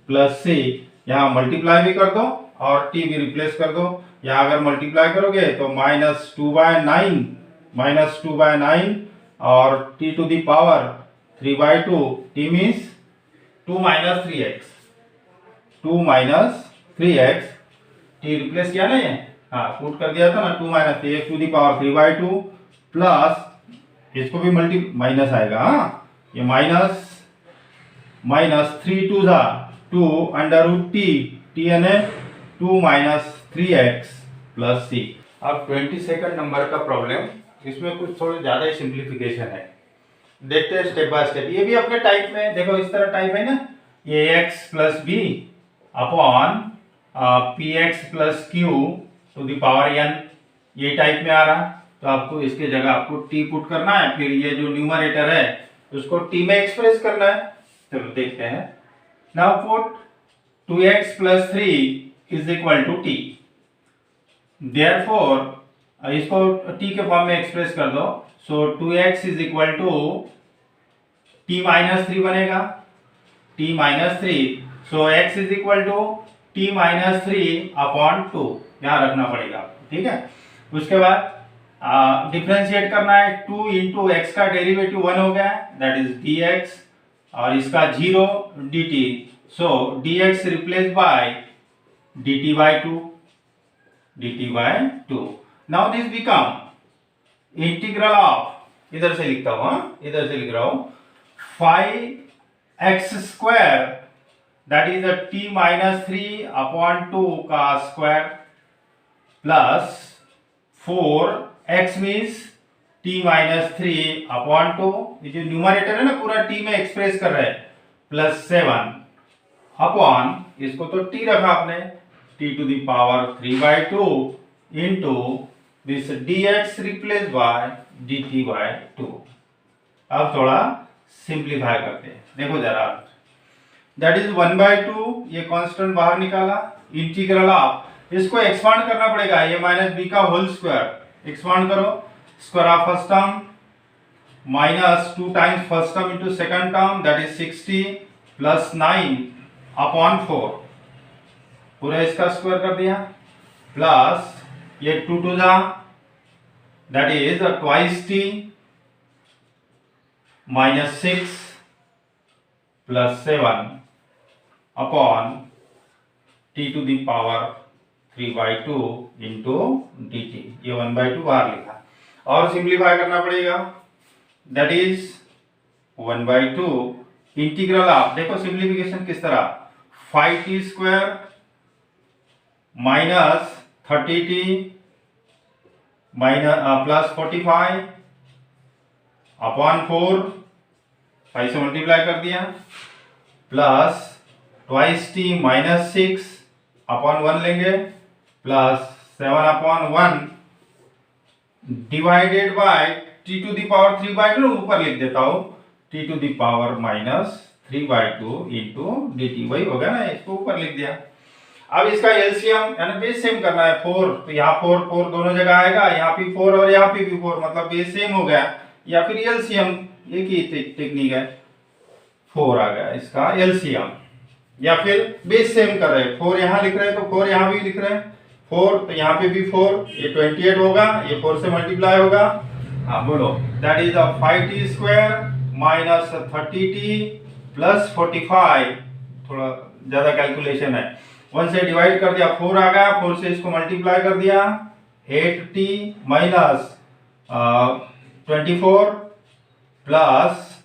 प्लस सी, यहाँ मल्टीप्लाई भी कर दो और टी भी रिप्लेस कर दो। यहाँ अगर मल्टीप्लाई करोगे तो -2/9 और t to the power 3/2, t means 2 - 3x, 2 - 3x, t replace किया ना ये, हाँ पुट कर दिया था ना, 2 - 3x to the power 3/2 plus, इसको भी मल्टी माइनस आएगा, हाँ ये -3 2 जा 2 √t, t यानी 2 - 3x प्लस c। अब 22 नंबर का प्रॉब्लम, इसमें कुछ थोड़ी ज्यादा ही सिंप्लीफिकेशन है, देखते हैं स्टेप बाय स्टेप। ये भी अपने टाइप में देखो, इस तरह टाइप है ना, ये x plus b upon px plus q to the power n, ये टाइप में आ रहा, तो आपको इसके जगह आपको t पुट करना है, फिर ये जो न्यूमरेटर है उसको t में एक्सप्रेस करना है। चलो देखते हैं। Now put 2x plus 3 is equal to t, therefore इसको t के फॉर्म में एक्सप्रेस कर दो, so 2x is equal to t minus 3 बनेगा, t minus 3, so x is equal to t minus 3 upon 2, यहाँ रखना पड़ेगा, ठीक है। उसके बाद डिफरेंशिएट करना है, 2 इंटू एक्स का डेरिवेटिव 1 हो गया, दैट इज dx, और इसका 0 dt, so dx replace by dt by 2। Now this become integral of, इधर से लिखता हूं, इधर से लिख रहा हूं, 5x² that is t minus 3 upon 2 का square plus 4x means t minus 3 upon 2, ये जो न्यूमरेटर है ना पूरा t में एक्सप्रेस कर रहे हैं, प्लस 7 अपॉन, इसको तो t रखा आपने, t to the power 3/2 into this dx replace by dt by 2। अब थोड़ा सिंप्लीफाई करते हैं, देखो जरा, दैट इज 1/2, ये कांस्टेंट बाहर निकाला, इंटीग्रल ऑफ, इसको एक्सपांड करना पड़ेगा, ये माइनस बी का होल स्क्वायर, एक्सपांड करो, square of first term minus 2 times first term into second term, that is 60 plus 9 upon 4, पूरा इसका स्क्वायर कर दिया, प्लस ये 2 2 जा, that is twice t minus 6 plus 7 upon t to the power 3/2 into dt, ये 1/2 बाहर लिखा, और सिंप्लीफाई करना पड़ेगा, दैट इज 1/2 इंटीग्रल ऑफ, देखो सिंप्लीफिकेशन किस तरह, 5t² minus 30t minus plus 45 upon 4, 5 से मल्टीप्लाई कर दिया, plus twice t minus 6 upon 1 लेंगे, plus 7 upon 1 divided by t to the power 3/2, ऊपर लिख देता हूं, t to the power minus 3/2 into dt, वही होगा ना, इसको ऊपर लिख दिया। अब इसका एलसीएम यानी बेस सेम करना है, 4, तो यहाँ 4 4 दोनों जगह आएगा, यहाँ भी 4 और यहाँ पे भी 4, मतलब बेस सेम हो गया, या फिर एलसीएम, एक ही टेक्निक है, 4 आ गया इसका एलसीएम, या फिर बेस सेम कर रहे हैं, 4 यहाँ लिख रहे हैं तो 4 यहाँ भी लिख रहे हैं, 4 तो यहाँ पे भी 4, ये 28 होगा, ये 4 से मल्टीप्लाई होगा, हाँ बोलो, that is 5t² minus 30t plus 45, थोड़ा ज्यादा कैलकुलेशन है, 1 से डिवाइड कर दिया, 4 आ गया, 4 से इसको मल्टीप्लाई कर दिया, 8t माइनस 24 प्लस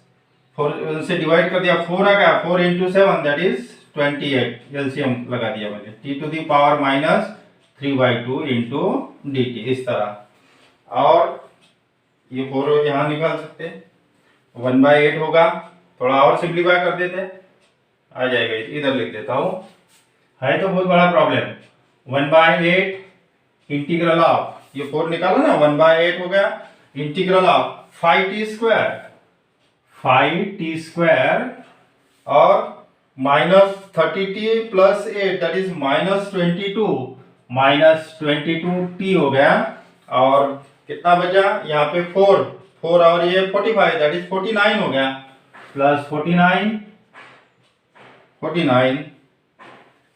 4 से डिवाइड कर दिया, 4 आ गया, 4 इंटू 7 दैट इज 28, एलसीएम लगा दिया मैंने, t to the power minus 3/2 into dt, इस तरह, और ये 4 यहाँ निकाल सकते, 1/8 होगा, थोड़ा और सिंप्लीफाई कर देते, आ जाएगा, इधर लिख देता हूँ। है तो बहुत बड़ा प्रॉब्लम। 1/8 इंटीग्रल ऑफ, ये 4 निकाला ना, 1/8 हो गया इंटीग्रल ऑफ 5t² और -30t प्लस 8 दैट इज -22 हो गया। और कितना बचा यहाँ पे 4 और ये 45 दैट इज 49 हो गया, प्लस 49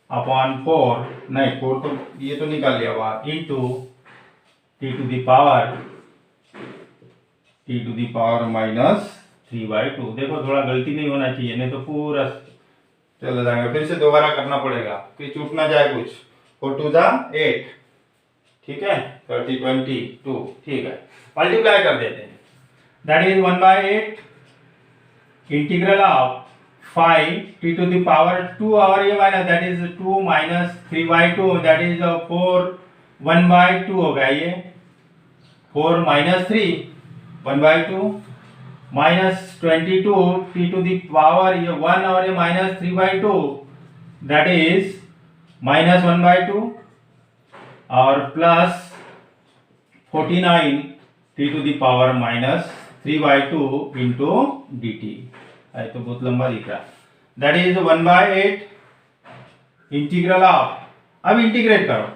अपॉन 4 नहीं 4 तो ये तो निकाल लिया बाहर, into t to the power -3/2। देखो थोड़ा गलती नहीं होना चाहिए, नहीं तो पूरा चला जाएगा, फिर से दोबारा करना पड़ेगा कि छूट ना जाए कुछ। 4 2 8, ठीक है, 30 22, ठीक है, मल्टीप्लाई कर देते हैं। That is 1/8 integral of 5t to the power 2 और ये minus that is 2 -3/2 that is 4 1/2 हो गया, ये 4 -3 1/2 -22 t टू द पावर ये 1 और ये -3/2 दैट इज -1/2 और plus 49 t to the power -3/2 into dt। है तो बहुत लंबा दिख रहा, दैट इज 1/8 इंटीग्रल ऑफ, अब इंटीग्रेट करो,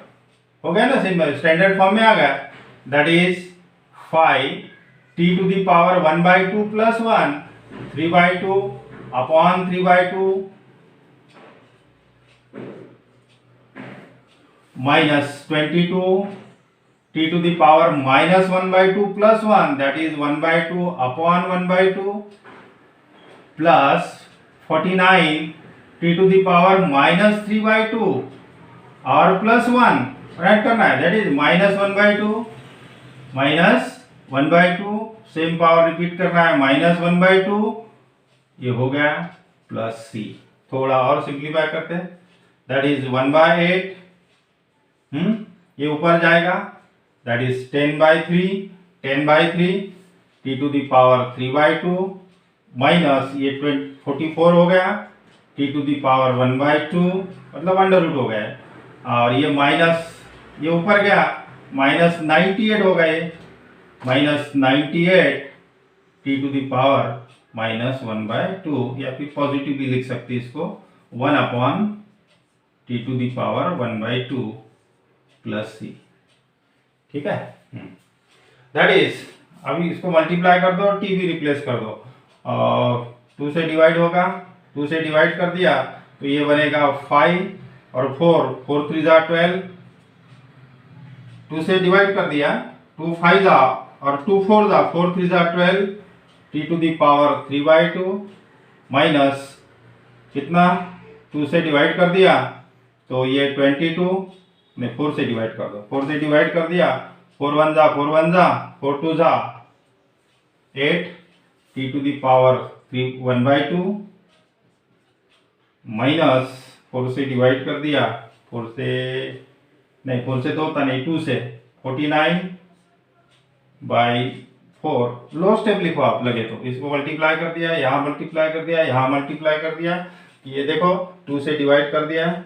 हो गया ना, सिंपल स्टैंडर्ड फॉर्म में आ गया, that is 5t to the power 1/2 plus 1 3/2 upon 3/2 -22 t to the power -1/2 plus 1 that is 1/2 upon 1/2 plus 49 t to the power -3/2 और प्लस 1 ऐड करना है, that is -1/2 same power repeat करना है, -1/2 ये हो गया प्लस c। थोड़ा और सिंप्लीफाई करते हैं, दैट इज 1/8 ये ऊपर जाएगा, that is 10/3 t to the power 3/2 minus ये 44 हो गया t टू द पावर 1/2 मतलब अंडर रूट हो गया, और ये माइनस ये ऊपर गया -98 हो गए, -98 t टू द पावर -1/2 या फिर पॉजिटिव भी लिख सकते इसको, 1 upon t to the power 1/2 plus c, ठीक है। दैट इज, अभी इसको मल्टीप्लाई कर दो, t भी रिप्लेस कर दो, और 2 से डिवाइड होगा, 2 से डिवाइड कर दिया तो ये बनेगा 5 और 4 3 12, 2 से डिवाइड कर दिया, 2 5 और 2 4 4 3 12 t to the power 3/2 minus कितना 2 से डिवाइड कर दिया तो ये 22 में 4 से डिवाइड कर दो, 4 से डिवाइड कर दिया, 4 1 4 2 8 t to the power 1/2 minus 4 से डिवाइड कर दिया, 4 से नहीं 4 से तो होता नहीं, 2 से 49/4 लो स्टेप लिखो आप लगे तो, इसको मल्टीप्लाई कर दिया, यहाँ मल्टीप्लाई कर दिया, यहाँ मल्टीप्लाई कर दिया, ये देखो 2 से डिवाइड कर दिया,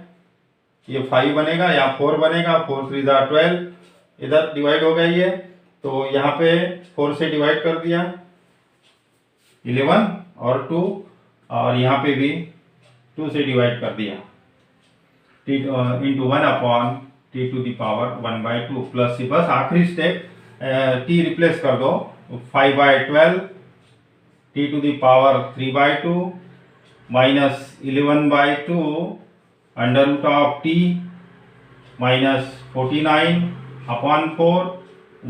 ये 5 बनेगा, यहाँ 4 बनेगा, 4 3 12, इधर डिवाइड हो गया ये, तो यहाँ पे 4 से डिवाइड कर दिया 11 और 2, और यहाँ पे भी 2 से डिवाइड कर दिया, into 1 upon t to the power 1/2 plus c। बस आखिरी स्टेप, t रिप्लेस कर दो, 5/12 t to the power 3/2 minus 11/2 under root of t minus 49 upon 4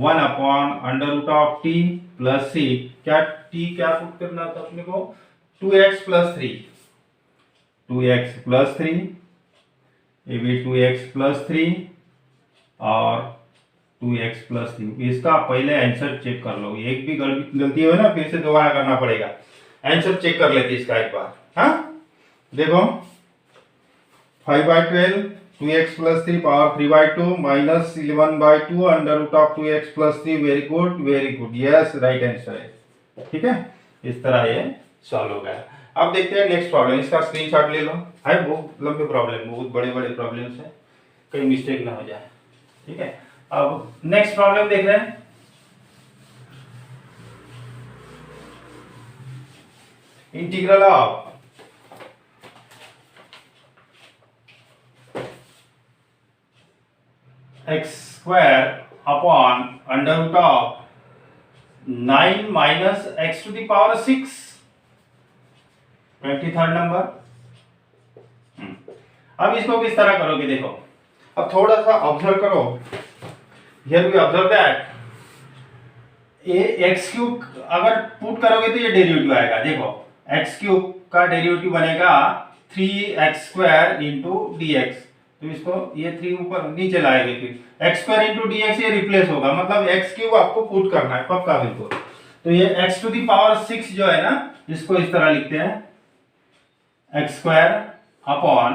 1 upon under root of t plus c। क्या t क्या पुट करना था अपने को, 2x प्लस 3, 2x प्लस 3, ये भी 2x प्लस 3 और 2x प्लस 3। इसका पहले आंसर चेक कर लो, एक भी गलती हो ना फिर से दोबारा करना पड़ेगा, आंसर चेक कर लेते इसका एक बार। हाँ देखो 5/12 2x plus 3 power 3/2 minus 11/2 under root of 2x plus 3, very good yes right answer है, ठीक है। इस तरह ये सॉल्व हो गया। अब देखते हैं नेक्स्ट प्रॉब्लम, इसका स्क्रीनशॉट ले लो। है बहुत लंबे प्रॉब्लम, बहुत बड़े बड़े प्रॉब्लम्स है, कहीं मिस्टेक ना हो जाए। ठीक है, अब नेक्स्ट प्रॉब्लम देख रहे हैं। Integral of x square upon under root of 9 minus x to the power 6, 23rd नंबर। अब इसको किस तरह करोगे देखो, अब थोड़ा सा ऑब्जर्व करो। हियर वी ऑब्जर्व दैट ये एक्स क्यूब अगर पुट करोगे तो ये डेरिवेटिव आएगा। देखो एक्स क्यूब का डेरिवेटिव बनेगा 3x square into d x, तो इसको ये 3 ऊपर नीचे लाएंगे, फिर x square into d x ये रिप्लेस होगा, मतलब एक्स क्यूब आपको पुट करना है पक्का बिल्कुल। तो ये एक्स टू दी पावर 6 जो है ना, इसको इस तरह लिखते हैं x square upon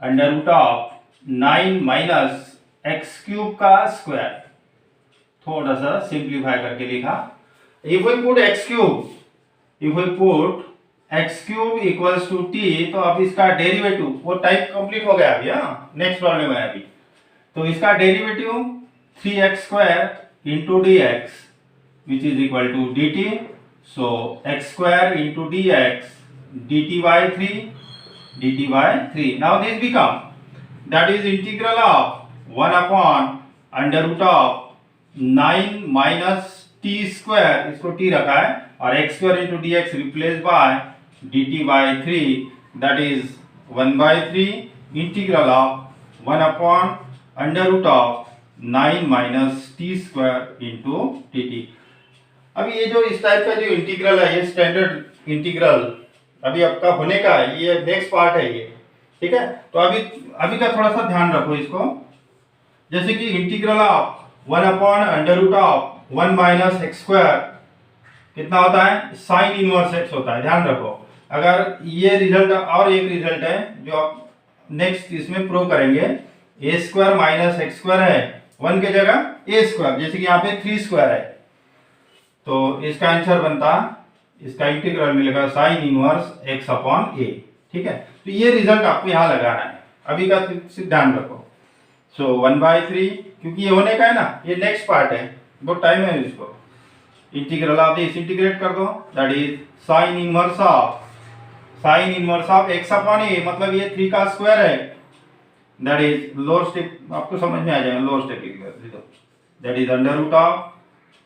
under root of 9 minus x cube का स्क्वायर, थोड़ा सा सिंप्लीफाई करके लिखा। If we put x cube, if we put x cube equals to t, तो अब इसका डेरिवेटिव वो टाइप कंप्लीट हो गया अभी। हाँ, नेक्स्ट प्रॉब्लम है अभी। तो इसका derivative 3x square into d x which is equal to d t, so x square into d x d t by 3 dt by 3. Now this become, that is integral of 1 upon under root of 9 minus t square, इसको t रखा है, और x square into dx replaced by dt by 3, that is 1 by 3 integral of 1 upon under root of 9 minus t square into dt. अभी ये जो इस टाइप का जो इंटीग्रल है, ये स्टैंडर्ड इंटीग्रल अभी आपका होने का है, ये नेक्स्ट पार्ट है ये। ठीक है, तो अभी का थोड़ा सा ध्यान रखो इसको। जैसे कि integral of 1 upon under root of 1 minus x square कितना होता है, साइन इनवर्स एक्स होता है, ध्यान रखो। अगर ये रिजल्ट और एक रिजल्ट है जो आप नेक्स्ट इसमें प्रूव करेंगे, ए स्क्वायर माइनस एक्स स्क्वायर है 1 के जगह ए स्क्वायर, जैसे कि यहाँ पे 3 स्क्वायर है, तो इसका आंसर बनता, इसका इंटीग्रल मिलेगा साइन इनवर्स एक्स अपॉन ए। ठीक है, तो ये रिजल्ट आपको यहाँ लगाना है, अभी का ध्यान रखो। सो 1 बाई 3, क्योंकि ये होने का है ना, ये नेक्स्ट पार्ट है, बहुत टाइम है इसको। इंटीग्रल ऑफ दिस इंटीग्रेट कर दो, that is sine inverse of x upon a, मतलब ये 3 का स्क्वायर है, दैट इज लोअर स्टेप, आपको समझ में आ जाएगा, लोअर स्टेप लिख दो, that is under root of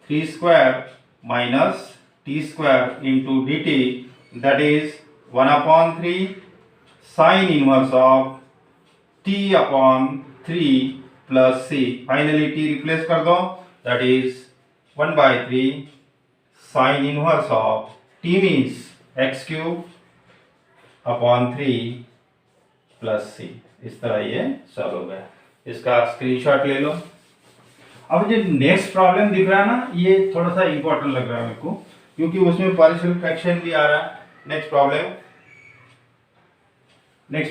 3 square minus t square into dt, that is 1 upon 3 sin inverse of t upon 3 plus c, finally t replace कर दो, that is 1 by 3 sin inverse of t means x cube upon 3 plus c। इस तरह ये सॉल्व हो गया, इसका स्क्रीनशॉट ले लो। अब जो नेक्स्ट प्रॉब्लम दिख रहा है ना, ये थोड़ा सा इंपॉर्टेंट लग रहा है मेरे को, क्योंकि उसमें पार्शियल फ्रैक्शन भी आ रहा है। नेक्स्ट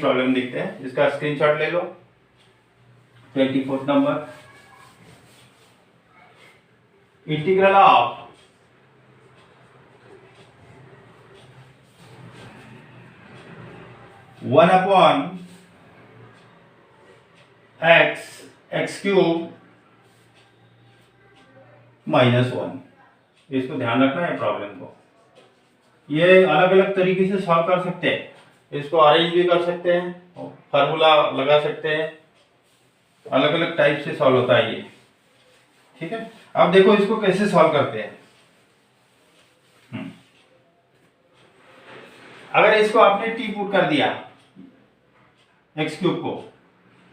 प्रॉब्लम देखते हैं, इसका स्क्रीनशॉट ले लो। 24th number, integral of one upon x cube -1, इसको ध्यान रखना है प्रॉब्लम को। ये अलग अलग तरीके से सॉल्व कर सकते हैं, इसको अरेंज भी कर सकते हैं, फार्मूला लगा सकते हैं, अलग अलग टाइप से सॉल्व होता है ये। ठीक है, अब देखो इसको कैसे सॉल्व करते हैं। अगर इसको आपने टी पुट कर दिया एक्स क्यूब को,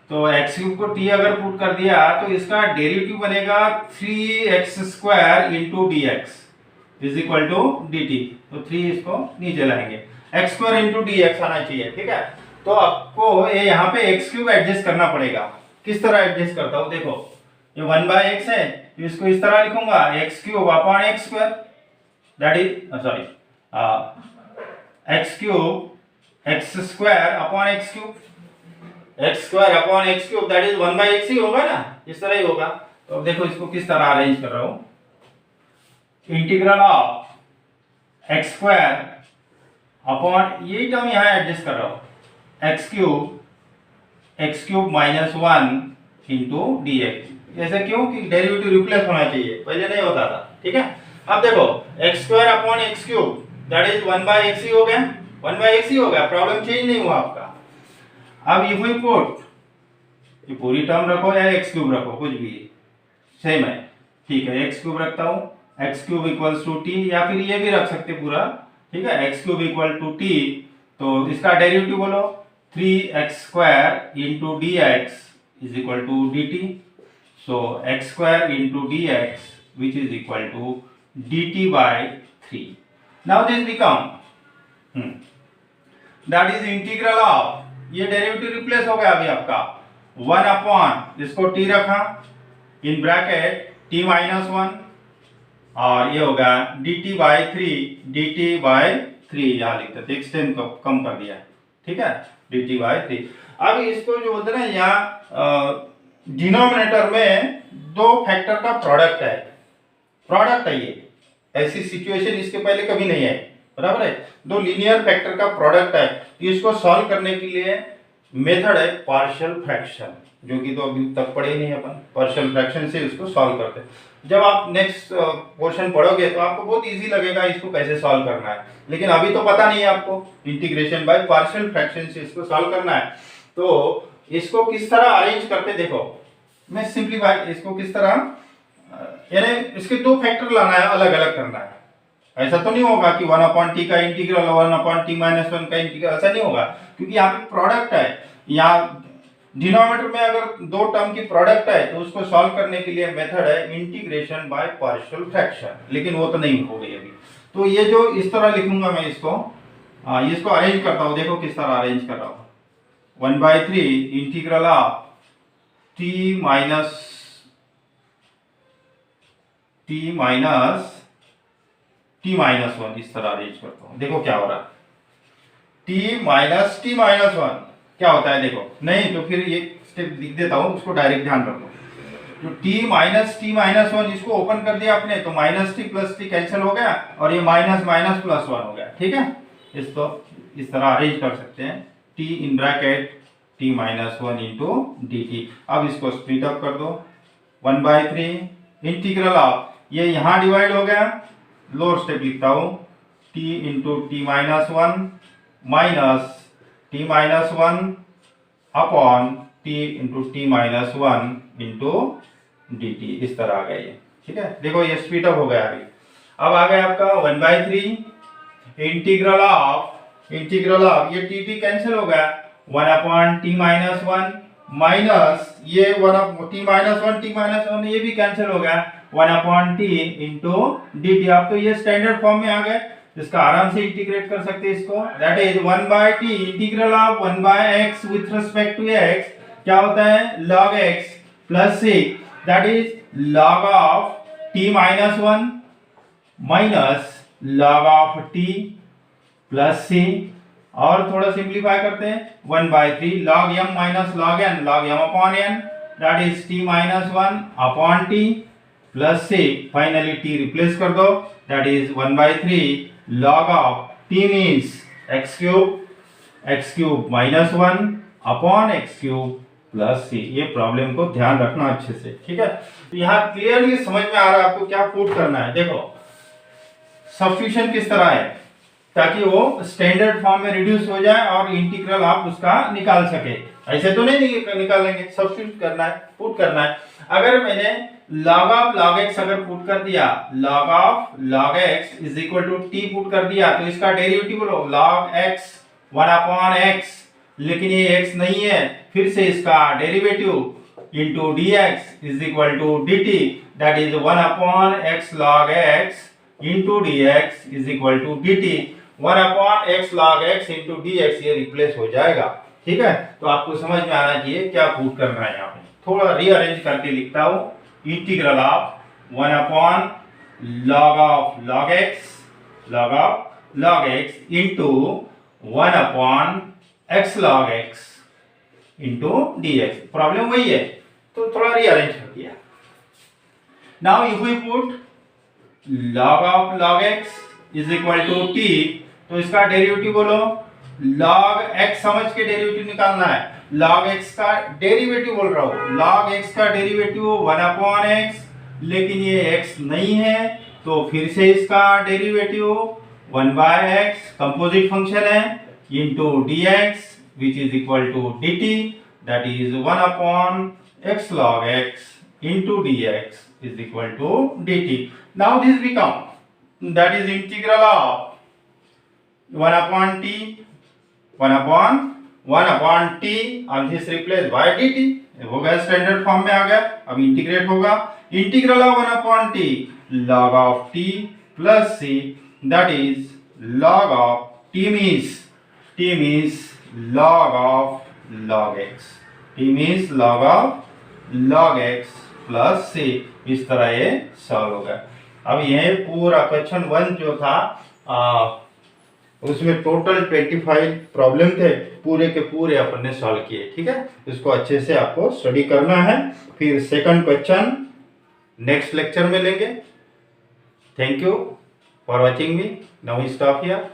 तो एक्स क्यूब को टी अगर पुट कर दिया तो इसका डेरिवेटिव बनेगा 3x square into d x is equal to d t, तो 3 इसको नीचे लाएंगे, x square into d x आना चाहिए। ठीक है, तो आपको ये यहाँ पे एक्स क्यूब एडजस्ट करना पड़ेगा। किस तरह एडजस्ट करता हूँ देखो, ये 1 बाई एक्स है, तो इसको इस तरह लिखूंगा x cube upon x square, that is sorry x cube x square upon x cube, x square upon x cube, that is 1 by x ही होगा ना, इस तरह ही होगा। तो अब देखो इसको किस तरह अरेंज कर रहा हूं, integral of x square upon यही टर्म यहाँ एडजस्ट कर रहा हूँ x cube minus one into d x. ऐसा क्यों कि डेरिवेटिव रिप्लेस होना चाहिए, पहले नहीं होता था। ठीक है, अब देखो x square upon x cube that is 1/x ही हो गया, 1/x ही हो गया, प्रॉब्लम चेंज नहीं हुआ आपका। अब इफ वी पुट ये पूरी टर्म रखो या एक्स क्यूब रखो, कुछ भी सेम है। ठीक है, एक्स क्यूब रखता हूँ, x cube equals to t, या फिर ये भी रख सकते पूरा। ठीक है, x cube equal to t, तो इसका डेरिवेटिव बोलो 3x square into d x is equal to d t. So x square into d x which is equal to dt by 3. Now this become that is integral of, ये डेरिवेटिव रिप्लेस हो गया अभी आपका 1 अपॉन, इसको t रखा इन ब्रैकेट t माइनस 1, और ये होगा dt by 3 यहाँ लिखते थे, एक्सटेंड को कम कर दिया। ठीक है, dt by 3। अब इसको जो बोलते हैं ना यहाँ डिनोमिनेटर में दो फैक्टर का प्रोडक्ट है ये, ऐसी सिचुएशन इसके पहले कभी नहीं है, बराबर है। दो लीनियर फैक्टर का प्रोडक्ट है, तो इसको सॉल्व करने के लिए मेथड है पार्शियल फ्रैक्शन, जो कि तो अभी तक पढ़े ही नहीं अपन। पार्शियल फ्रैक्शन से इसको सॉल्व करते हैं। जब आप नेक्स्ट पोर्शन पढ़ोगे तो आपको बहुत इजी लगेगा इसको कैसे सॉल्व करना है, लेकिन अभी तो पता नहीं है आपको। इंटीग्रेशन बाय पार्शियल फ्रैक्शन से इसको सॉल्व करना है, तो इसको किस तरह अरेंज करते देखो। मैं सिंपलीफाई इसको किस तरह, यानी इसके दो फैक्टर लाना है, अलग अलग करना है। ऐसा तो नहीं होगा कि 1/t का इंटीग्रल 1/t माइनस 1 का इंटीग्रल, ऐसा नहीं होगा, क्योंकि यहाँ पे प्रोडक्ट है। यहाँ डिनोमिनेटर में अगर दो टर्म की प्रोडक्ट है तो उसको सॉल्व करने के लिए मेथड है इंटीग्रेशन बाय पार्शियल फ्रैक्शन, लेकिन वो तो नहीं हो गई अभी। तो ये जो इस तरह लिखूंगा मैं इसको अरेंज करता हूँ, देखो किस तरह अरेंज कर रहा हूँ। 1/3 इंटीग्रल ऑफ t माइनस 1, इस तरह अरेंज करता हूं। देखो क्या हो रहा है, t माइनस 1 क्या होता है देखो। नहीं तो फिर ये स्टेप लिख देता हूं, उसको डायरेक्ट ध्यान रखो। तो t माइनस 1 इसको ओपन कर दिया आपने, तो minus T plus T cancel हो गया, और ये माइनस माइनस प्लस 1 हो गया। ठीक है, इसको इस तरह अरेंज कर सकते हैं, t in bracket t minus 1 into d T. अब इसको स्प्लिट अप कर दो, 1/3 इंटीग्रल ऑफ, ये यहाँ डिवाइड हो गया, लोअर स्टेप लिखता हूँ, t into T minus 1 minus T minus 1 upon t into T minus 1 into d T. इस तरह आ गया ये। ठीक है, देखो ये स्प्लिट अप हो गया अभी। अब आ गया आपका 1/3 इंटीग्रल ऑफ ये टी कैंसिल हो गया, 1/t माइनस 1 माइनस ये 1t माइनस 1 ये भी कैंसिल हो गया, 1/t इंटू डी टी। अब तो ये स्टैंडर्ड फॉर्म में आ गए, इसका आराम से इंटीग्रेट कर सकते हैं इसको। That is 1/t integral of 1/x with respect to x क्या होता है, log x plus c, that is log of t minus 1 minus log of t plus c। और थोड़ा सिंप्लीफाई करते हैं, 1/3 log m minus log n upon n, that is t minus 1 upon t plus c। Finally t replace कर दो, that is 1/3 log of t means x cube minus 1 upon x cube plus c। ये प्रॉब्लम को ध्यान रखना अच्छे से। ठीक है, तो यहाँ क्लियरली समझ में आ रहा है आपको क्या पुट करना है। देखो सब्स्टिट्यूशन किस तरह है, ताकि वो स्टैंडर्ड फॉर्म में रिड्यूस हो जाए और इंटीग्रल आप उसका निकाल सके। ऐसे तो नहीं निकालेंगे, सब्स्टिट्यूट करना है, पुट करना है। अगर मैंने log ऑफ log x अगर पुट कर दिया, log of log x is equal to t put कर दिया, तो इसका डेरिवेटिव लो log x 1/x, लेकिन ये x नहीं है, फिर से इसका derivative into dx is equal to dt, that is 1/x log x into dx is equal to dt। 1/x log x into dx ये रिप्लेस हो जाएगा। ठीक है, तो आपको समझ में आना चाहिए क्या पुट करना है। यहाँ पे थोड़ा रीअरेंज करके लिखता हूँ, integral of 1/log of log x into 1/x log x into dx। Problem वही है, तो थोड़ा रीअरेंज कर दिया। Now if we put log of log x is equal to t, तो इसका डेरिवेटिव बोलो, log x समझ के डेरिवेटिव निकालना है। log x का डेरिवेटिव बोल रहा हूं, log x का डेरिवेटिव 1/x, लेकिन ये x नहीं है तो फिर से इसका डेरिवेटिव 1/x कंपोजिट फंक्शन है into dx which is equal to dt, that is 1/x log x into dx is equal to dt. Now this become, that is integral of 1/t, 1/t और this replace by dt हो गया, स्टैंडर्ड फॉर्म में आ गया। अब इंटीग्रेट होगा, integral of 1/t log of t plus c, that is log of t means log of log x, t means log of log x plus c। इस तरह ये सॉल्व होगा। अब यह पूरा क्वेश्चन 1 जो था उसमें टोटल 25 प्रॉब्लम थे, पूरे के पूरे अपन ने सॉल्व किए। ठीक है, इसको अच्छे से आपको स्टडी करना है। फिर सेकंड क्वेश्चन नेक्स्ट लेक्चर में लेंगे। Thank you for watching me. Now we stop here.